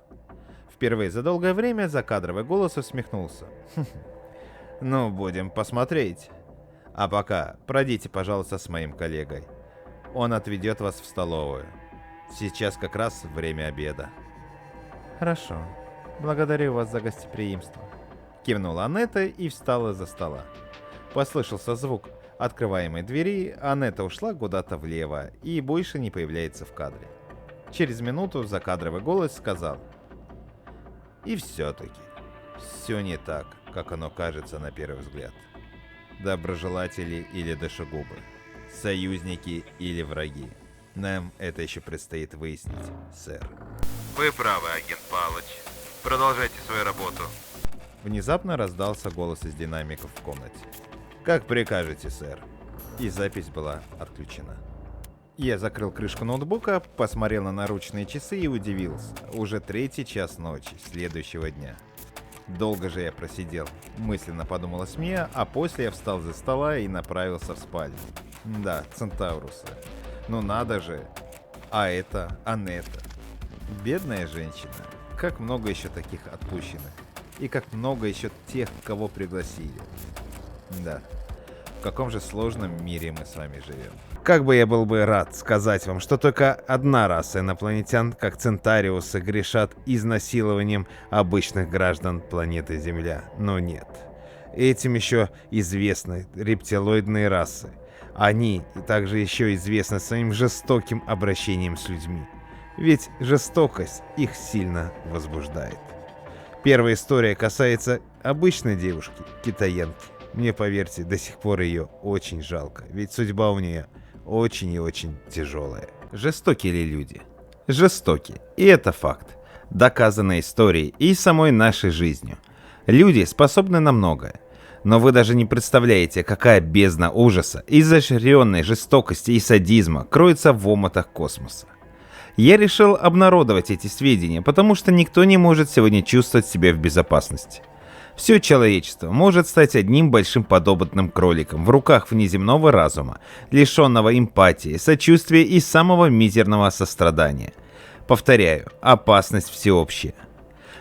Впервые за долгое время закадровый голос усмехнулся. Ну, будем посмотреть. А пока пройдите, пожалуйста, с моим коллегой. Он отведет вас в столовую. Сейчас как раз время обеда. Хорошо. Благодарю вас за гостеприимство. Кивнула Анетта и встала за стола. Послышался звук открываемой двери, Анетта ушла куда-то влево и больше не появляется в кадре. Через минуту закадровый голос сказал: и все-таки, все не так, как оно кажется на первый взгляд. Доброжелатели или душегубы, союзники или враги. Нам это еще предстоит выяснить, сэр. Вы правы, агент Палыч. Продолжайте свою работу. Внезапно раздался голос из динамиков в комнате. Как прикажете, сэр. И запись была отключена. Я закрыл крышку ноутбука, посмотрел на наручные часы и удивился. Уже 3 час ночи, следующего дня. Долго же я просидел, мысленно подумала Смея, а после я встал за стола и направился в спальню. Да, центаурусы. Ну надо же. А это Анетта. Бедная женщина. Как много еще таких отпущенных. И как много еще тех, кого пригласили. Да. В каком же сложном мире мы с вами живем. Как бы я был бы рад сказать вам, что только одна раса инопланетян, как центариусы, грешат изнасилованием обычных граждан планеты Земля. Но нет. Этим еще известны рептилоидные расы. Они также еще известны своим жестоким обращением с людьми. Ведь жестокость их сильно возбуждает. Первая история касается обычной девушки, китаянки. Мне, поверьте, до сих пор ее очень жалко, ведь судьба у нее очень и очень тяжелая. Жестокие ли люди? Жестокие. И это факт, доказанный историей и самой нашей жизнью. Люди способны на многое. Но вы даже не представляете, какая бездна ужаса, изощренной жестокости и садизма кроется в омутах космоса. Я решил обнародовать эти сведения, потому что никто не может сегодня чувствовать себя в безопасности. Все человечество может стать одним большим подопытным кроликом в руках внеземного разума, лишенного эмпатии, сочувствия и самого мизерного сострадания. Повторяю, опасность всеобщая.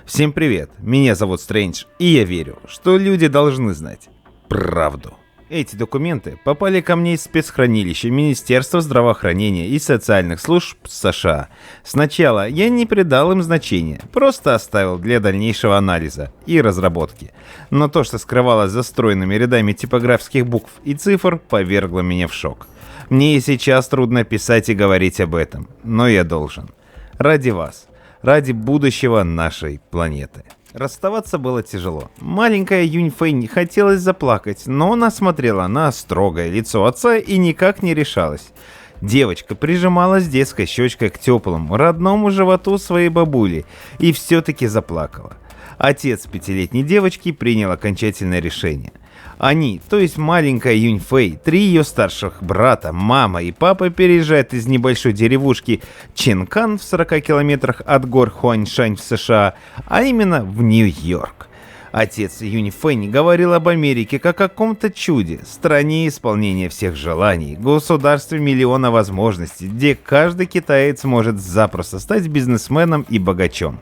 Всем привет, меня зовут Стрэндж, и я верю, что люди должны знать правду. Эти документы попали ко мне из спецхранилища Министерства здравоохранения и социальных служб США. Сначала я не придал им значения, просто оставил для дальнейшего анализа и разработки. Но то, что скрывалось за стройными рядами типографских букв и цифр, повергло меня в шок. Мне и сейчас трудно писать и говорить об этом, но я должен. Ради вас, ради будущего нашей планеты. Расставаться было тяжело. Маленькая Юнь Фэнь хотелось заплакать, но она смотрела на строгое лицо отца и никак не решалась. Девочка прижималась детской щечкой к теплому, родному животу своей бабули и все-таки заплакала. Отец 5-летней девочки принял окончательное решение. Они, то есть маленькая Юнь Фэй, 3 ее старших брата, мама и папа переезжают из небольшой деревушки Ченкан в 40 километрах от гор Хуаньшань в США, а именно в Нью-Йорк. Отец Юнь Фэнь говорил об Америке как о каком-то чуде, стране исполнения всех желаний, государстве миллиона возможностей, где каждый китаец может запросто стать бизнесменом и богачом.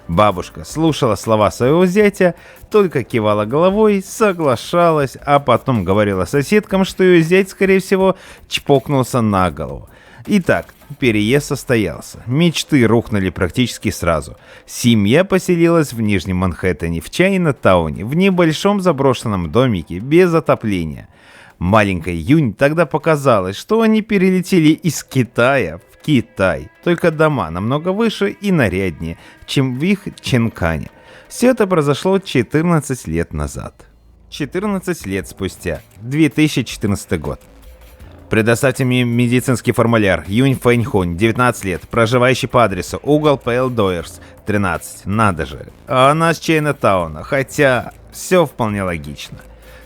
Бабушка слушала слова своего зятя, только кивала головой, соглашалась, а потом говорила соседкам, что ее зять, скорее всего, чпокнулся на голову. Итак, переезд состоялся. Мечты рухнули практически сразу. Семья поселилась в Нижнем Манхэттене, в Чайна-тауне, в небольшом заброшенном домике, без отопления. Маленькой Юнь тогда показалось, что они перелетели из Китая в Китай, только дома намного выше и наряднее, чем в их Ченкане. Все это произошло 14 лет назад. 14 лет спустя, 2014 год. Предоставьте мне медицинский формуляр. Юнь Фэнь Хунь, 19 лет, проживающий по адресу угол Пейл Дойерс, 13. Надо же. А она с Чайна-тауна, хотя все вполне логично.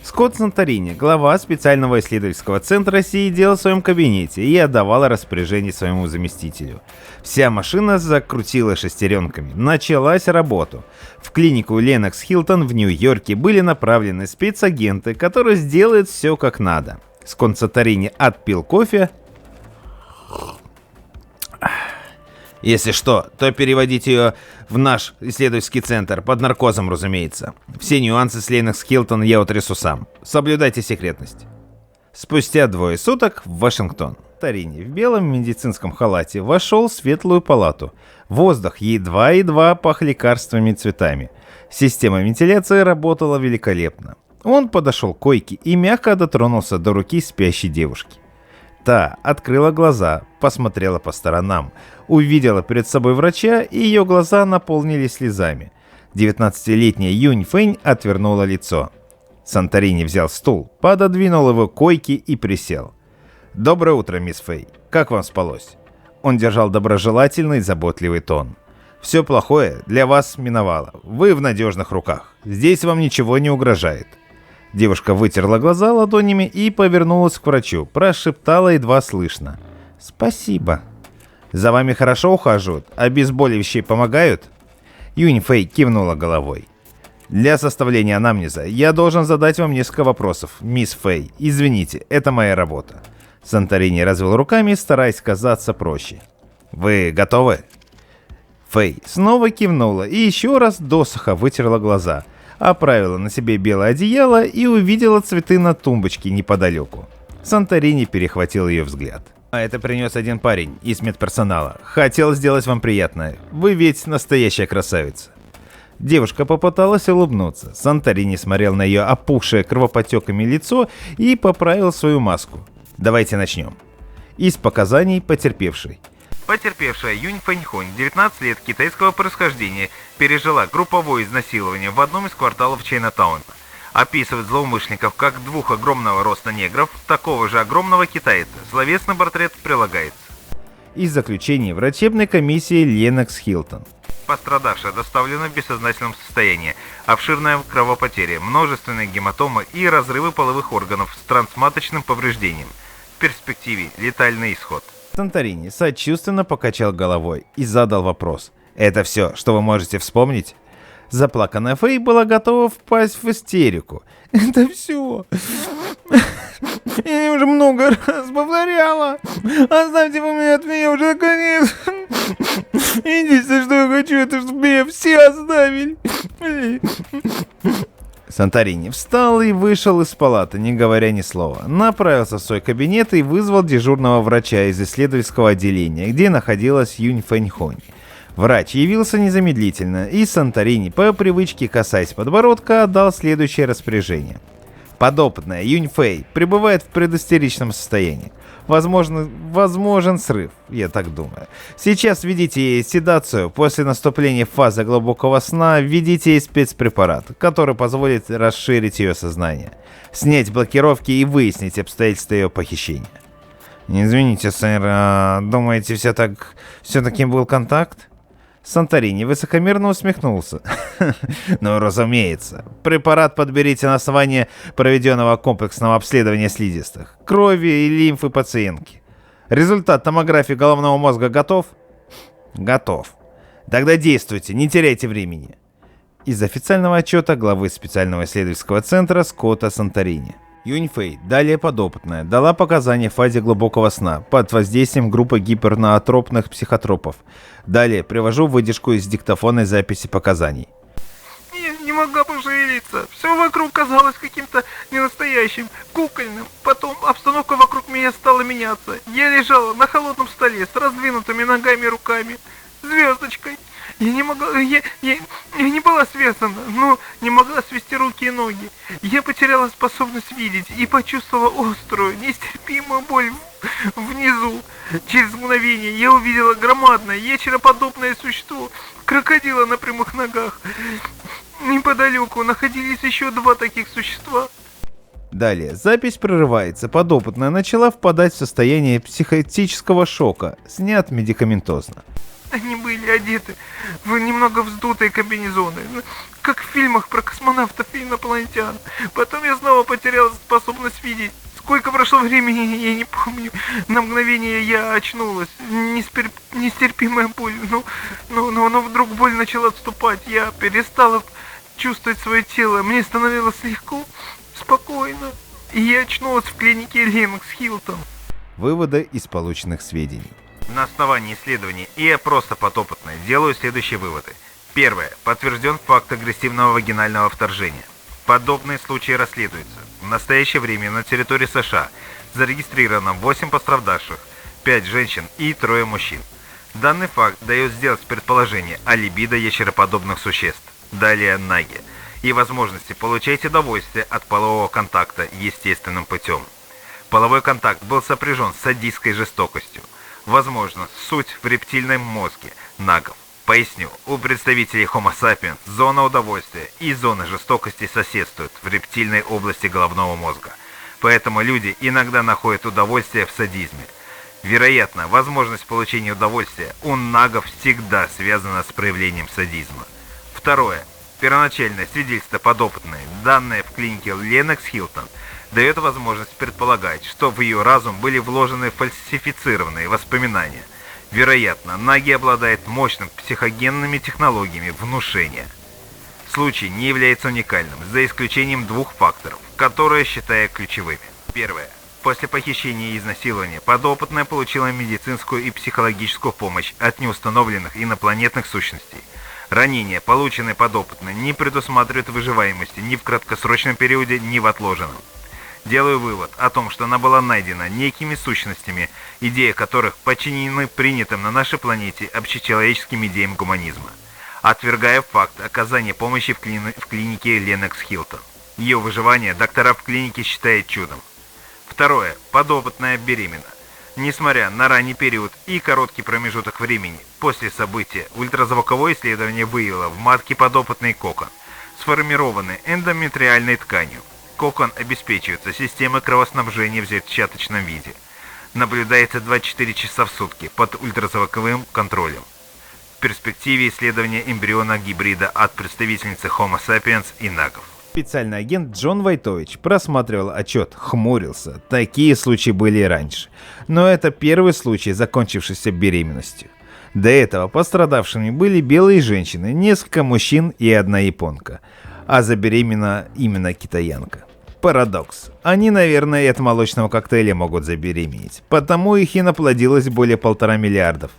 Скотт Санторини, глава специального исследовательского центра, сидел в своем кабинете и отдавал распоряжение своему заместителю. Вся машина закрутила шестеренками. Началась работа. В клинику Ленокс Хилтон в Нью-Йорке были направлены спецагенты, которые сделают все как надо. Скотт Санторини отпил кофе. Если что, то переводить ее в наш исследовательский центр, под наркозом, разумеется. Все нюансы с Ленокс Хилтон я утрясу сам. Соблюдайте секретность. Спустя 2 суток в Вашингтон. Тарини в белом медицинском халате вошел в светлую палату. Воздух едва-едва пах лекарствами и цветами. Система вентиляции работала великолепно. Он подошел к койке и мягко дотронулся до руки спящей девушки. Та открыла глаза, посмотрела по сторонам, увидела перед собой врача, и ее глаза наполнились слезами. 19-летняя Юнь Фэнь отвернула лицо. Санторини взял стул, пододвинул его к койке и присел. «Доброе утро, мисс Фэй. Как вам спалось?» Он держал доброжелательный, заботливый тон. «Все плохое для вас миновало. Вы в надежных руках. Здесь вам ничего не угрожает». Девушка вытерла глаза ладонями и повернулась к врачу, прошептала едва слышно. «Спасибо». «За вами хорошо ухаживают? Обезболивающие помогают?» Юнь Фэй кивнула головой. «Для составления анамнеза я должен задать вам несколько вопросов, мисс Фэй. Извините, это моя работа». Санторини развел руками, стараясь казаться проще. «Вы готовы?» Фэй снова кивнула и еще раз досуха вытерла глаза, оправила на себе белое одеяло и увидела цветы на тумбочке неподалеку. Санторини перехватил ее взгляд. «А это принес один парень из медперсонала. Хотел сделать вам приятное. Вы ведь настоящая красавица». Девушка попыталась улыбнуться. Санторини смотрел на ее опухшее кровоподтеками лицо и поправил свою маску. Давайте начнем. Из показаний потерпевшей. Потерпевшая Юнь Фэньхунь, 19 лет, китайского происхождения, пережила групповое изнасилование в одном из кварталов Чайнатауна. Описывает злоумышленников как двух огромного роста негров, такого же огромного китайца. Словесный портрет прилагается. Из заключений врачебной комиссии Ленокс Хилтон. Пострадавшая доставлена в бессознательном состоянии, обширная кровопотеря, множественные гематомы и разрывы половых органов с трансматочным повреждением. В перспективе летальный исход. Санторини сочувственно покачал головой и задал вопрос. «Это все, что вы можете вспомнить?» Заплаканная Фэй была готова впасть в истерику. «Это все. Я уже много раз повторяла. Оставьте вы меня от меня уже наконец. Единственное, что я хочу, это чтобы меня все оставили». Санторини встал и вышел из палаты, не говоря ни слова. Направился в свой кабинет и вызвал дежурного врача из исследовательского отделения, где находилась Юнь Фэньхунь. Врач явился незамедлительно, и Санторини, по привычке касаясь подбородка, отдал следующее распоряжение. Подопытная Юнь Фэй пребывает в предистеричном состоянии. Возможен срыв, я так думаю. Сейчас введите ей седацию. После наступления фазы глубокого сна введите ей спецпрепарат, который позволит расширить ее сознание, снять блокировки и выяснить обстоятельства ее похищения. Извините, сэр, думаете, все-таки был контакт? Санторини высокомерно усмехнулся. Ну, разумеется. Препарат подберите на основании проведенного комплексного обследования слизистых, крови и лимфы пациентки. Результат томографии головного мозга готов? Готов. Тогда действуйте, не теряйте времени. Из официального отчета главы специального исследовательского центра Скотта Санторини. Юнь Фэй, далее подопытная, дала показания в фазе глубокого сна под воздействием группы гиперноотропных психотропов. Далее привожу выдержку из диктофонной записи показаний. Я не могла пошевелиться. Все вокруг казалось каким-то ненастоящим, кукольным. Потом обстановка вокруг меня стала меняться. Я лежала на холодном столе с раздвинутыми ногами и руками, звездочкой. Я не могла, я не была связана, но не могла свести руки и ноги. Я потеряла способность видеть и почувствовала острую, нестерпимую боль внизу. Через мгновение я увидела громадное, ящероподобное существо, крокодила на прямых ногах. Неподалеку находились еще два таких существа. Далее запись прерывается. Подопытная начала впадать в состояние психотического шока, снят медикаментозно. Они были одеты в немного вздутые комбинезоны, как в фильмах про космонавтов и инопланетян. Потом я снова потеряла способность видеть. Сколько прошло времени, я не помню. На мгновение я очнулась. Нестерпимая боль. Но вдруг боль начала отступать. Я перестала чувствовать свое тело. Мне становилось легко, спокойно. И я очнулась в клинике Ленокс Хилтон. Выводы из полученных сведений. На основании исследований и опроса подопытной делаю следующие выводы. Первое. Подтвержден факт агрессивного вагинального вторжения. Подобные случаи расследуются. В настоящее время на территории США зарегистрировано 8 пострадавших, 5 женщин и 3 мужчин. Данный факт дает сделать предположение о либидо ящероподобных существ. Далее наги. И возможности получать удовольствие от полового контакта естественным путем. Половой контакт был сопряжен с садистской жестокостью. Возможно, суть в рептильном мозге нагов. Поясню, у представителей Homo sapiens зона удовольствия и зона жестокости соседствуют в рептильной области головного мозга. Поэтому люди иногда находят удовольствие в садизме. Вероятно, возможность получения удовольствия у нагов всегда связана с проявлением садизма. Второе. Первоначальное свидетельство подопытной, данное в клинике Ленокс Хилтон, дает возможность предполагать, что в ее разум были вложены фальсифицированные воспоминания. Вероятно, наги обладает мощными психогенными технологиями внушения. Случай не является уникальным, за исключением 2 факторов, которые считаю ключевыми. Первое. После похищения и изнасилования подопытная получила медицинскую и психологическую помощь от неустановленных инопланетных сущностей. Ранения, полученные подопытной, не предусматривают выживаемости ни в краткосрочном периоде, ни в отложенном. Делаю вывод о том, что она была найдена некими сущностями, идеи которых подчинены принятым на нашей планете общечеловеческим идеям гуманизма. Отвергая факт оказания помощи в клинике Ленокс Хилтон. Ее выживание доктора в клинике считают чудом. Второе. Подопытная беременна. Несмотря на ранний период и короткий промежуток времени после события, ультразвуковое исследование выявило в матке подопытный кокон, сформированный эндометриальной тканью. Кокон обеспечивается системой кровоснабжения в зачаточном виде. Наблюдается 24 часа в сутки под ультразвуковым контролем. В перспективе исследования эмбриона гибрида от представительницы Homo sapiens и нагов. Специальный агент Джон Войтович просматривал отчет, хмурился. Такие случаи были и раньше. Но это первый случай, закончившийся беременностью. До этого пострадавшими были белые женщины, несколько мужчин и одна японка. А забеременела именно китаянка. Парадокс. Они, наверное, и от молочного коктейля могут забеременеть. Потому их и наплодилось более 1,5 миллиарда.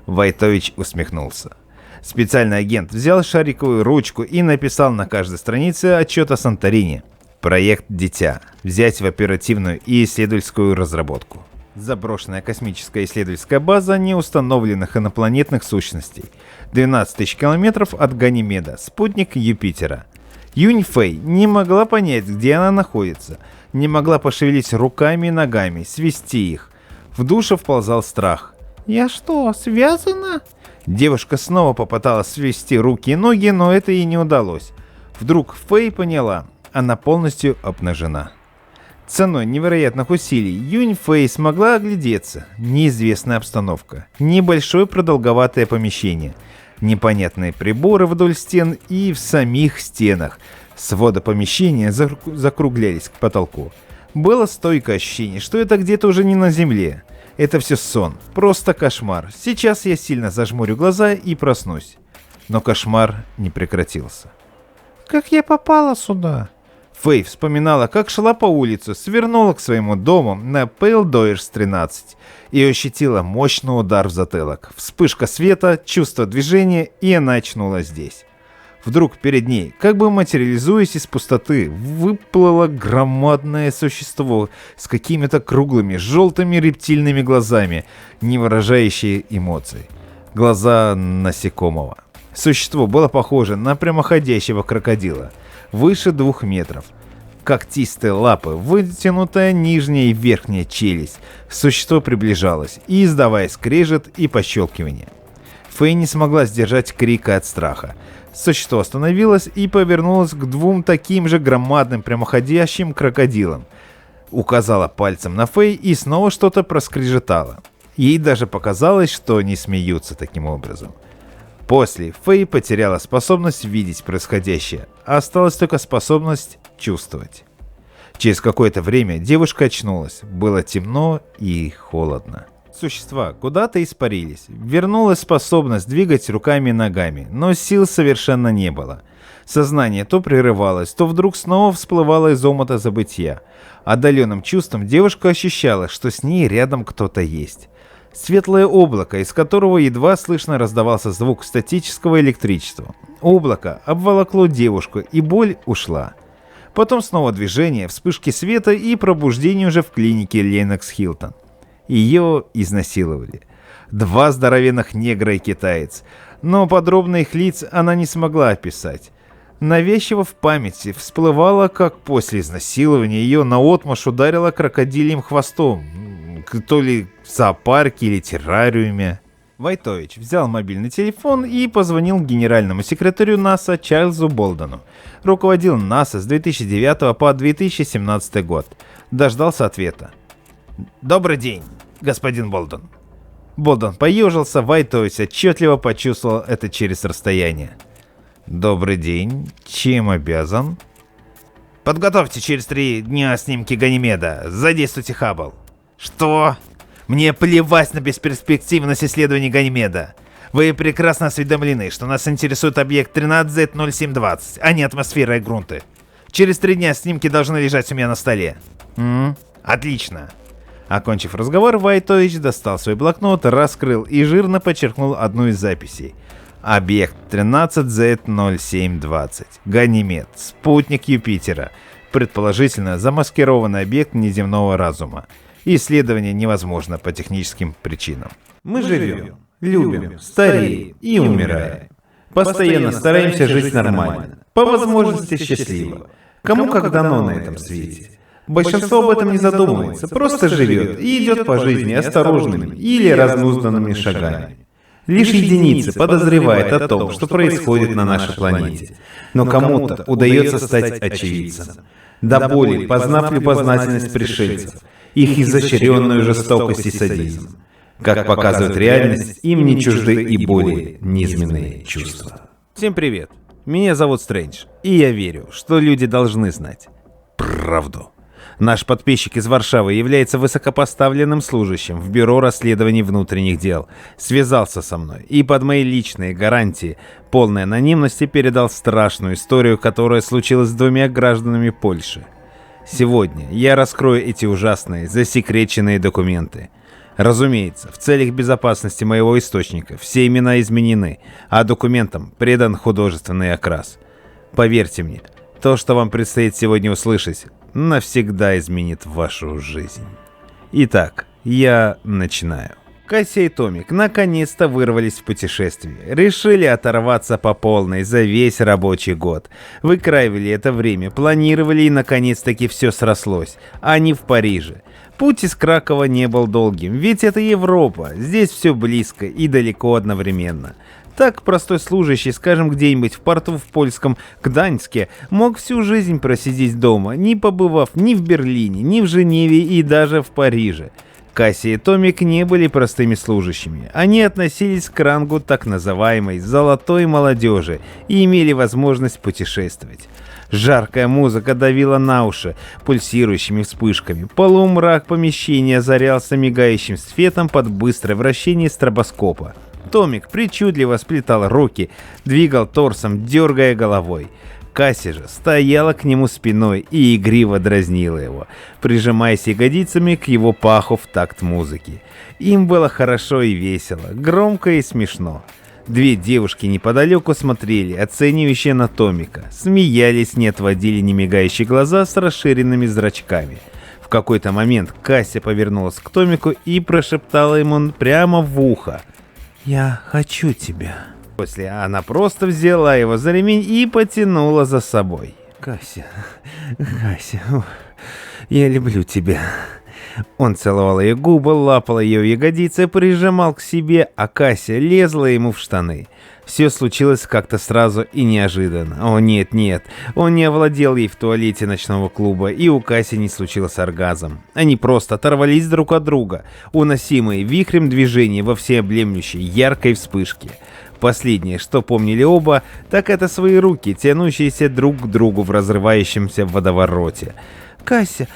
Войтович усмехнулся. Специальный агент взял шариковую ручку и написал на каждой странице отчет о Санторини. Проект «Дитя». Взять в оперативную и исследовательскую разработку. Заброшенная космическая исследовательская база неустановленных инопланетных сущностей. 12 тысяч километров от Ганимеда, спутник Юпитера. Юнь Фэй не могла понять, где она находится. Не могла пошевелить руками и ногами, свести их. В душу вползал страх. «Я что, связана?» Девушка снова попыталась свести руки и ноги, но это ей не удалось. Вдруг Фэй поняла, она полностью обнажена. Ценой невероятных усилий Юнь Фэй смогла оглядеться. Неизвестная обстановка, небольшое продолговатое помещение, непонятные приборы вдоль стен и в самих стенах. Своды помещения закруглялись к потолку. Было стойкое ощущение, что это где-то уже не на земле. Это все сон, просто кошмар. Сейчас я сильно зажмурю глаза и проснусь. Но кошмар не прекратился. Как я попала сюда? Фэй вспоминала, как шла по улице, свернула к своему дому на Пейлдойрс 13 и ощутила мощный удар в затылок. Вспышка света, чувство движения, и она очнулась здесь. Вдруг перед ней, как бы материализуясь из пустоты, выплыло громадное существо с какими-то круглыми, желтыми рептильными глазами, не выражающие эмоций. Глаза насекомого. Существо было похоже на прямоходящего крокодила, выше 2 метров. Когтистые лапы, вытянутая нижняя и верхняя челюсть. Существо приближалось, и издавая скрежет и пощелкивание. Фэй не смогла сдержать крика от страха. Существо остановилось и повернулось к 2 таким же громадным прямоходящим крокодилам. Указала пальцем на Фэй и снова что-то проскрежетало. Ей даже показалось, что они смеются таким образом. После Фэй потеряла способность видеть происходящее, а осталась только способность чувствовать. Через какое-то время девушка очнулась. Было темно и холодно. Существа куда-то испарились. Вернулась способность двигать руками и ногами, но сил совершенно не было. Сознание то прерывалось, то вдруг снова всплывало из омута забытья. Отдаленным чувством девушка ощущала, что с ней рядом кто-то есть. Светлое облако, из которого едва слышно раздавался звук статического электричества. Облако обволокло девушку, и боль ушла. Потом снова движение, вспышки света и пробуждение уже в клинике Ленокс Хилтон. Ее изнасиловали. 2 здоровенных негра и китаец. Но подробно их лиц она не смогла описать. Навязчиво в памяти всплывало, как после изнасилования ее наотмашь ударило крокодильем хвостом. То ли в зоопарке или террариуме. Войтович взял мобильный телефон и позвонил генеральному секретарю НАСА Чарльзу Болдену. Руководил НАСА с 2009 по 2017 год. Дождался ответа. «Добрый день, господин Болден». Болден поежился, Войтович отчетливо почувствовал это через расстояние. «Добрый день. Чем обязан?» «Подготовьте через 3 дня снимки Ганимеда. Задействуйте Хаббл». «Что? Мне плевать на бесперспективность исследований Ганимеда. Вы прекрасно осведомлены, что нас интересует объект 13Z0720, а не атмосфера и грунты. Через 3 дня снимки должны лежать у меня на столе». «Отлично». Окончив разговор, Войтович достал свой блокнот, раскрыл и жирно подчеркнул одну из записей. Объект 13Z0720. Ганимед. Спутник Юпитера. Предположительно, замаскированный объект неземного разума. Исследование невозможно по техническим причинам. Мы живем, любим, стареем и умираем. Постоянно стараемся жить нормально. По возможности счастливо. Кому как дано на этом свете. Большинство об этом не задумывается, просто живет и идет по жизни осторожными или разнузданными шагами. Лишь единицы подозревают о том, что происходит на нашей планете. Но кому-то удается стать очевидцем. До боли познав любознательность пришельцев, их изощренную жестокость и садизм. Как показывает реальность, им не чужды и более низменные чувства. Всем привет, меня зовут Стрэндж, и я верю, что люди должны знать правду. Наш подписчик из Варшавы является высокопоставленным служащим в Бюро расследований внутренних дел. Связался со мной и под мои личные гарантии полной анонимности передал страшную историю, которая случилась с 2 гражданами Польши. Сегодня я раскрою эти ужасные, засекреченные документы. Разумеется, в целях безопасности моего источника все имена изменены, а документам придан художественный окрас. Поверьте мне, то, что вам предстоит сегодня услышать, навсегда изменит вашу жизнь. Итак, я начинаю. Кася и Томик наконец-то вырвались в путешествие. Решили оторваться по полной за весь рабочий год. Выкраивали это время, планировали и наконец-таки все срослось. Они в Париже. Путь из Кракова не был долгим, ведь это Европа. Здесь все близко и далеко одновременно. Так простой служащий, скажем, где-нибудь в порту в польском Гданьске, мог всю жизнь просидеть дома, не побывав ни в Берлине, ни в Женеве и даже в Париже. Кася и Томик не были простыми служащими. Они относились к рангу так называемой «золотой молодежи» и имели возможность путешествовать. Жаркая музыка давила на уши пульсирующими вспышками. Полумрак помещения озарялся мигающим светом под быстрое вращение стробоскопа. Томик причудливо сплетал руки, двигал торсом, дергая головой. Кася же стояла к нему спиной и игриво дразнила его, прижимаясь ягодицами к его паху в такт музыки. Им было хорошо и весело, громко и смешно. 2 девушки неподалеку смотрели, оценивающие на Томика, смеялись, не отводили немигающие глаза с расширенными зрачками. В какой-то момент Кася повернулась к Томику и прошептала ему прямо в ухо: «Я хочу тебя». После она просто взяла его за ремень и потянула за собой. «Кася, я люблю тебя». Он целовал ее губы, лапал ее ягодицы, прижимал к себе, а Кася лезла ему в штаны. Все случилось как-то сразу и неожиданно. О нет, он не овладел ей в туалете ночного клуба, и у Каси не случился оргазм. Они просто оторвались друг от друга, уносимые вихрем движения во всеобъемлющей яркой вспышке. Последнее, что помнили оба, так это свои руки, тянущиеся друг к другу в разрывающемся водовороте. «Кася!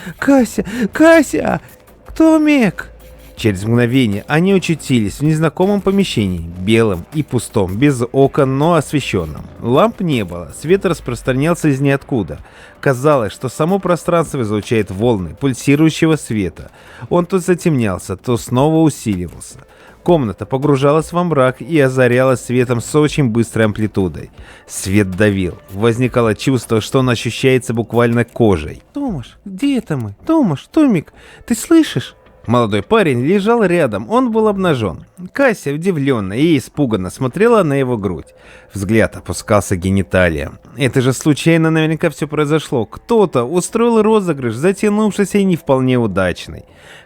Томик!» Через мгновение они очутились в незнакомом помещении, белом и пустом, без окон, но освещенном. Ламп не было, свет распространялся из ниоткуда. Казалось, что само пространство излучает волны пульсирующего света. Он то затемнялся, то снова усиливался. Комната погружалась во мрак и озарялась светом с очень быстрой амплитудой. Свет давил. Возникало чувство, что он ощущается буквально кожей. «Томаш, где это мы? Томик, ты слышишь?» Молодой парень лежал рядом, он был обнажен. Кася удивленно и испуганно смотрела на его грудь. Взгляд опускался к гениталиям. Это же случайно наверняка все произошло. Кто-то устроил розыгрыш, затянувшийся и не вполне удачный.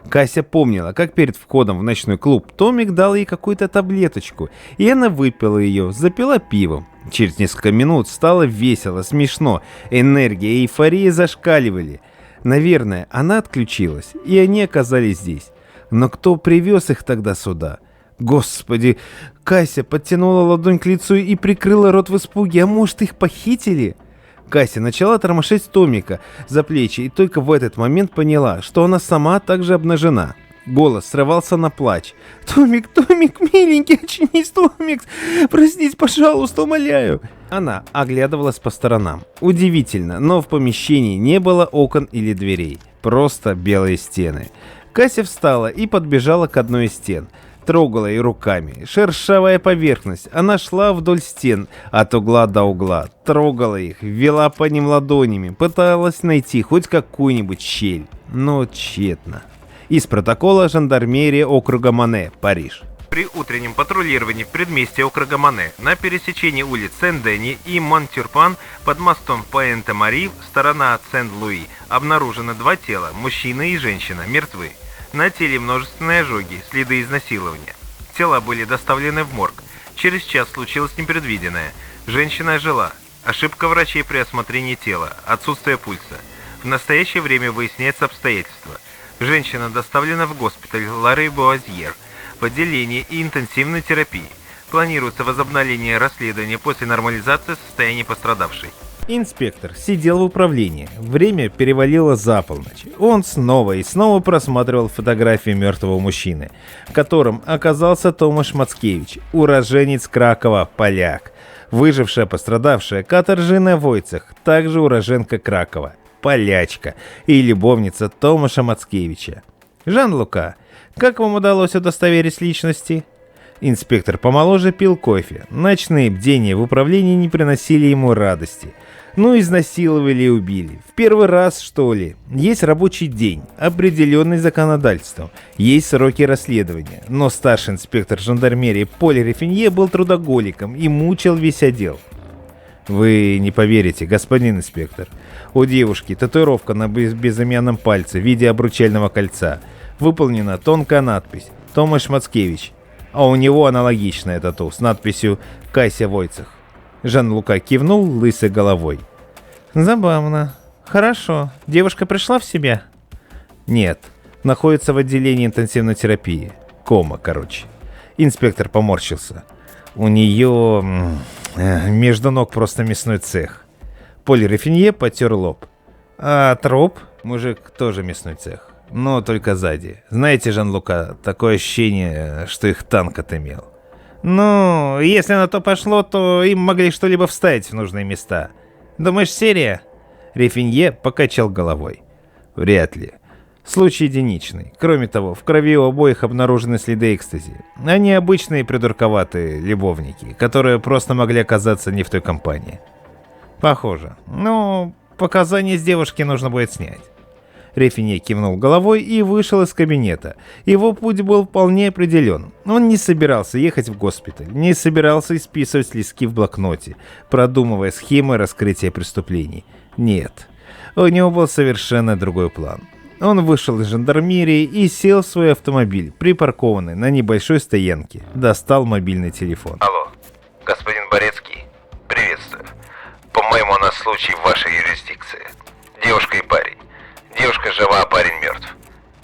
Кася помнила, как перед входом в ночной клуб Томик дал ей какую-то таблеточку, и она выпила ее, запила пивом. Через несколько минут стало весело, смешно, энергия и эйфория зашкаливали. Наверное, она отключилась, и они оказались здесь. Но кто привез их тогда сюда? Господи, Кася подтянула ладонь к лицу и прикрыла рот в испуге. А может, их похитили? Кася начала тормошить Томика за плечи и только в этот момент поняла, что она сама также обнажена. Голос срывался на плач. «Томик, миленький, очнись, Томик! Простись, пожалуйста, умоляю!» Она оглядывалась по сторонам. Удивительно, но в помещении не было окон или дверей. Просто белые стены. Кася встала и подбежала к одной из стен. Трогала ее руками. Шершавая поверхность. Она шла вдоль стен, от угла до угла. Трогала их, вела по ним ладонями. Пыталась найти хоть какую-нибудь щель. Но тщетно. Из протокола жандармерии округа Мане, Париж. при утреннем патрулировании в предместье округа Мане на пересечении улиц Сен-Дени и Монтюрпан под мостом Пуэнте-Мари, сторона от Сен-Луи, обнаружено 2 тела, мужчина и женщина, мертвы. На теле множественные ожоги, следы изнасилования. Тела были доставлены в морг. Через час случилось непредвиденное. Женщина жила. Ошибка врачей при осмотрении тела, отсутствие пульса. В настоящее время выясняется обстоятельства. Женщина доставлена в госпиталь Лары-Буазьер в отделение и интенсивной терапии. Планируется возобновление расследования после нормализации состояния пострадавшей. Инспектор сидел в управлении. Время перевалило за полночь. Он снова и снова просматривал фотографии мертвого мужчины, которым оказался Томаш Мацкевич, уроженец Кракова, поляк. Выжившая пострадавшая Катаржина Войцех, также уроженка Кракова, полячка и любовница Томаша Мацкевича. Жан-Лука, как вам удалось удостоверить личности? Инспектор помоложе пил кофе. Ночные бдения в управлении не приносили ему радости. Ну, изнасиловали и убили. В первый раз, что ли? Есть рабочий день, определенный законодательством. Есть сроки расследования. Но старший инспектор жандармерии Поль Рефинье был трудоголиком и мучил весь отдел. Вы не поверите, господин инспектор. У девушки татуировка на безымянном пальце в виде обручального кольца. Выполнена тонкая надпись «Томаш Мацкевич». А у него аналогичная тату с надписью «Кася Войцех». Жан-Лука кивнул лысой головой. Забавно. Хорошо. Девушка пришла в себя? Нет. Находится в отделении интенсивной терапии. Кома, короче. Инспектор поморщился. У нее между ног просто мясной цех. Поль Рефинье потер лоб. А труп? Мужик тоже мясной цех. Но только сзади. Знаете, Жан-Лука, такое ощущение, что их танк отымел. Ну, если на то пошло, то им могли что-либо вставить в нужные места. Думаешь, серия? Рефинье покачал головой. Вряд ли. Случай единичный. Кроме того, в крови у обоих обнаружены следы экстази. Они обычные придурковатые любовники, которые просто могли оказаться не в той компании. Похоже. Ну, показания с девушки нужно будет снять. Рефинье кивнул головой и вышел из кабинета. Его путь был вполне определен. Он не собирался ехать в госпиталь, не собирался исписывать листки в блокноте, продумывая схемы раскрытия преступлений. Нет, у него был совершенно другой план. Он вышел из жандармерии и сел в свой автомобиль, припаркованный на небольшой стоянке. Достал мобильный телефон. Алло, господин Борецкий, приветствую. По-моему, у нас случай в вашей юрисдикции. Девушка и парень. Девушка жива, а парень мертв.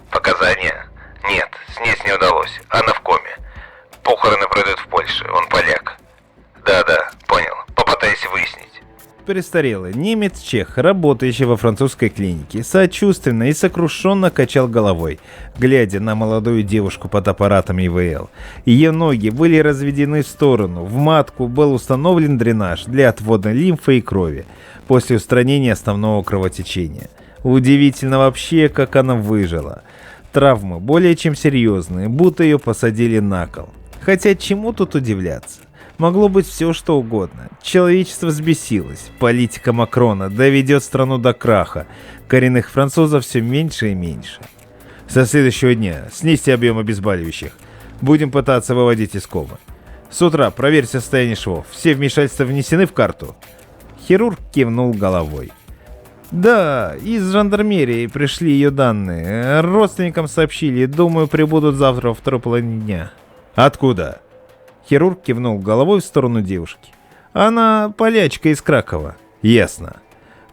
Показания? Нет, снять не удалось. Она в коме. Похороны пройдут в Польше, он поляк. Да, понял. Попытайся выяснить. Престарелый немец-чех, работающий во французской клинике, сочувственно и сокрушенно качал головой, глядя на молодую девушку под аппаратом ИВЛ. Ее ноги были разведены в сторону, в матку был установлен дренаж для отвода лимфы и крови после устранения основного кровотечения. Удивительно вообще, как она выжила. Травмы более чем серьезные, будто ее посадили на кол. Хотя чему тут удивляться? Могло быть все что угодно. Человечество взбесилось. Политика Макрона доведет страну до краха. Коренных французов все меньше и меньше. Со следующего дня снизьте объем обезболивающих. Будем пытаться выводить из комы. С утра проверь состояние швов. Все вмешательства внесены в карту. Хирург кивнул головой. Да, из жандармерии пришли ее данные. Родственникам сообщили. Думаю, прибудут завтра во второй половине дня. Откуда? Хирург кивнул головой в сторону девушки. Она полячка из Кракова. Ясно.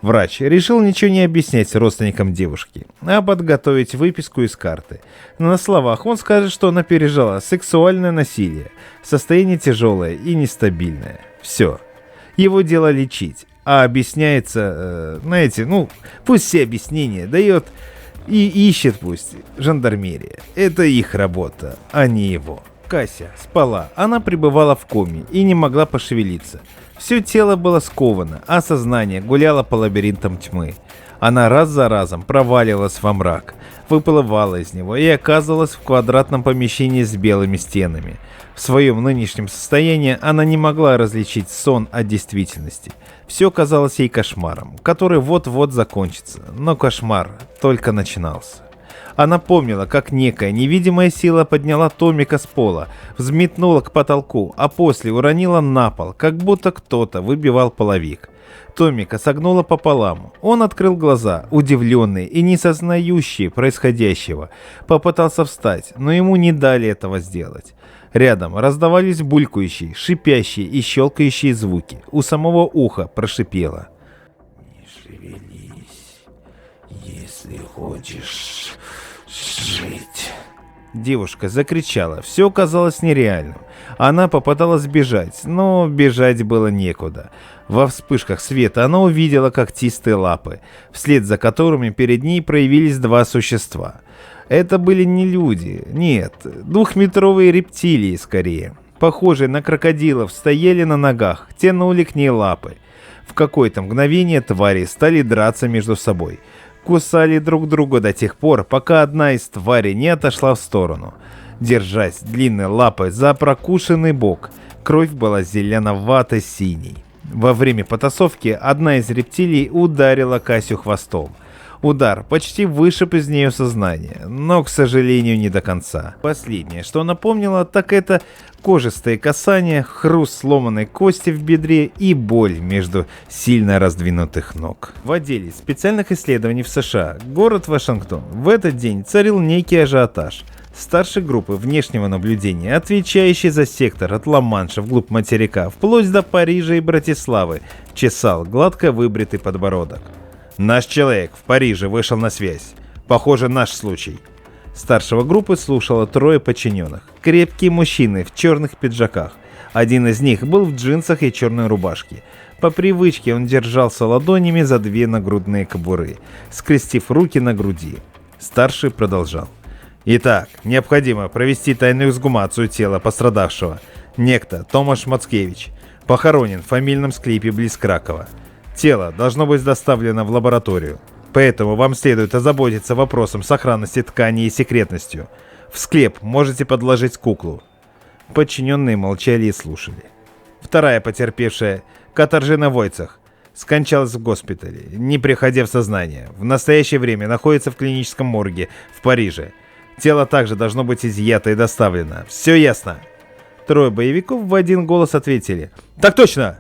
Врач решил ничего не объяснять родственникам девушки, а подготовить выписку из карты. На словах он скажет, что она пережила сексуальное насилие, состояние тяжелое и нестабильное. Все. Его дело лечить. А объясняется, пусть все объяснения дает и ищет пусть жандармерия. Это их работа, а не его. Кася спала, она пребывала в коме и не могла пошевелиться. Все тело было сковано, а сознание гуляло по лабиринтам тьмы. Она раз за разом проваливалась во мрак, выплывала из него и оказывалась в квадратном помещении с белыми стенами. В своем нынешнем состоянии она не могла различить сон от действительности. Все казалось ей кошмаром, который вот-вот закончится, но кошмар только начинался. Она помнила, как некая невидимая сила подняла Томика с пола, взметнула к потолку, а после уронила на пол, как будто кто-то выбивал половик. Томика согнула пополам. Он открыл глаза, удивленный и не сознающий происходящего. Попытался встать, но ему не дали этого сделать. Рядом раздавались булькающие, шипящие и щелкающие звуки. У самого уха прошипело: «Не шевелись, если хочешь жить». Девушка закричала, все казалось нереальным. Она попыталась бежать, но бежать было некуда. Во вспышках света она увидела когтистые лапы, вслед за которыми перед ней проявились два существа. Это были не люди, нет, двухметровые рептилии скорее. Похожие на крокодилов, стояли на ногах, тянули к ней лапы. В какое-то мгновение твари стали драться между собой. Кусали друг друга до тех пор, пока одна из тварей не отошла в сторону. Держась длинной лапой за прокушенный бок, кровь была зеленовато-синей. Во время потасовки одна из рептилий ударила Касю хвостом. Удар почти вышиб из нее сознание, но, к сожалению, не до конца. Последнее, что она помнила, так это кожистые касания, хруст сломанной кости в бедре и боль между сильно раздвинутых ног. В отделе специальных исследований в США, город Вашингтон, в этот день царил некий ажиотаж. Старший группы внешнего наблюдения, отвечающий за сектор от Ла-Манша вглубь материка, вплоть до Парижа и Братиславы, чесал гладко выбритый подбородок. «Наш человек в Париже вышел на связь. Похоже, наш случай». Старшего группы слушало трое подчиненных. Крепкие мужчины в черных пиджаках. Один из них был в джинсах и черной рубашке. По привычке он держался ладонями за две нагрудные кобуры, скрестив руки на груди. Старший продолжал. «Итак, необходимо провести тайную эксгумацию тела пострадавшего. Некто Томаш Мацкевич похоронен в фамильном склепе близ Кракова. Тело должно быть доставлено в лабораторию, поэтому вам следует озаботиться вопросом сохранности ткани и секретностью. В склеп можете подложить куклу». Подчиненные молчали и слушали. Вторая потерпевшая, Катаржина Войцах, скончалась в госпитале, не приходя в сознание. В настоящее время находится в клиническом морге в Париже. Тело также должно быть изъято и доставлено. Все ясно?» Трое боевиков в один голос ответили: «Так точно!»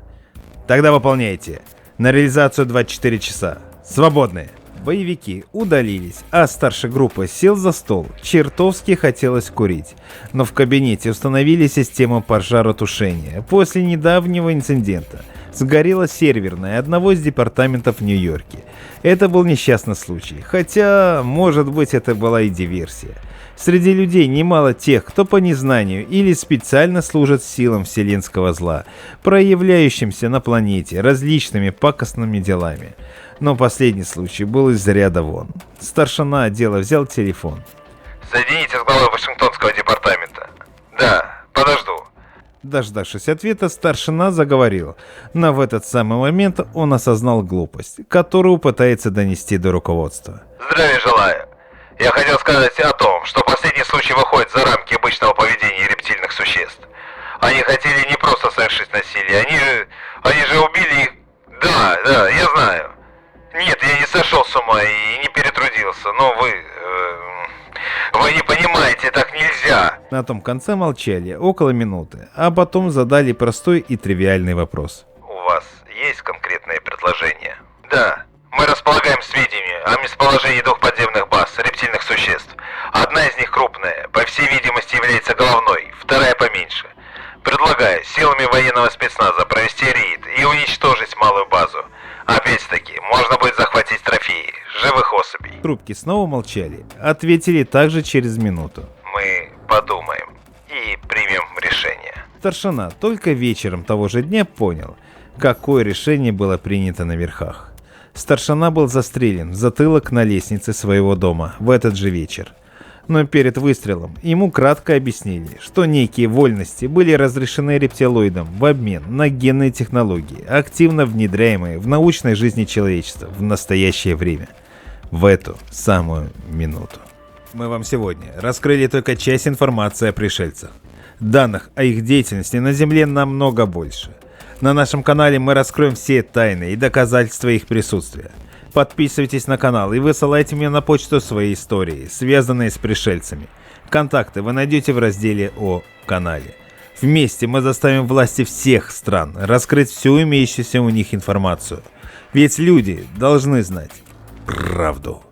«Тогда выполняйте. На реализацию 24 часа. Свободны». Боевики удалились, а старший группы сел за стол. Чертовски хотелось курить. Но в кабинете установили систему пожаротушения. После недавнего инцидента сгорела серверная одного из департаментов в Нью-Йорке. Это был несчастный случай, хотя, может быть, это была и диверсия. Среди людей немало тех, кто по незнанию или специально служит силам вселенского зла, проявляющимся на планете различными пакостными делами. Но последний случай был из ряда вон. Старшина отдела взял телефон. «Соедините с главой Вашингтонского департамента». «Да, подожду». Дождавшись ответа, старшина заговорил, но в этот самый момент он осознал глупость, которую пытается донести до руководства. «Здравия желаю. Я хотел сказать о том, что последний случай выходит за рамки обычного поведения рептильных существ. Они хотели не просто совершить насилие, они же убили их. Да, я знаю. Нет, я не сошел с ума и не перетрудился, но вы не понимаете, так нельзя». На том конце молчали около минуты, а потом задали простой и тривиальный вопрос. «У вас есть конкретные предложения?» «Да. Мы располагаем сведениями о местоположении двух подземных баз рептильных существ. Одна из них крупная, по всей видимости является головной, вторая поменьше. Предлагаю силами военного спецназа провести рейд и уничтожить малую базу. Опять-таки, можно будет захватить трофеи, живых особей». Трубки снова молчали, ответили также через минуту. «Мы подумаем и примем решение». Старшина только вечером того же дня понял, какое решение было принято на верхах. Старшина был застрелен в затылок на лестнице своего дома в этот же вечер. Но перед выстрелом ему кратко объяснили, что некие вольности были разрешены рептилоидам в обмен на генные технологии, активно внедряемые в научной жизни человечества в настоящее время. В эту самую минуту. Мы вам сегодня раскрыли только часть информации о пришельцах. Данных о их деятельности на Земле намного больше. На нашем канале мы раскроем все тайны и доказательства их присутствия. Подписывайтесь на канал и высылайте мне на почту свои истории, связанные с пришельцами. Контакты вы найдете в разделе о канале. Вместе мы заставим власти всех стран раскрыть всю имеющуюся у них информацию. Ведь люди должны знать правду.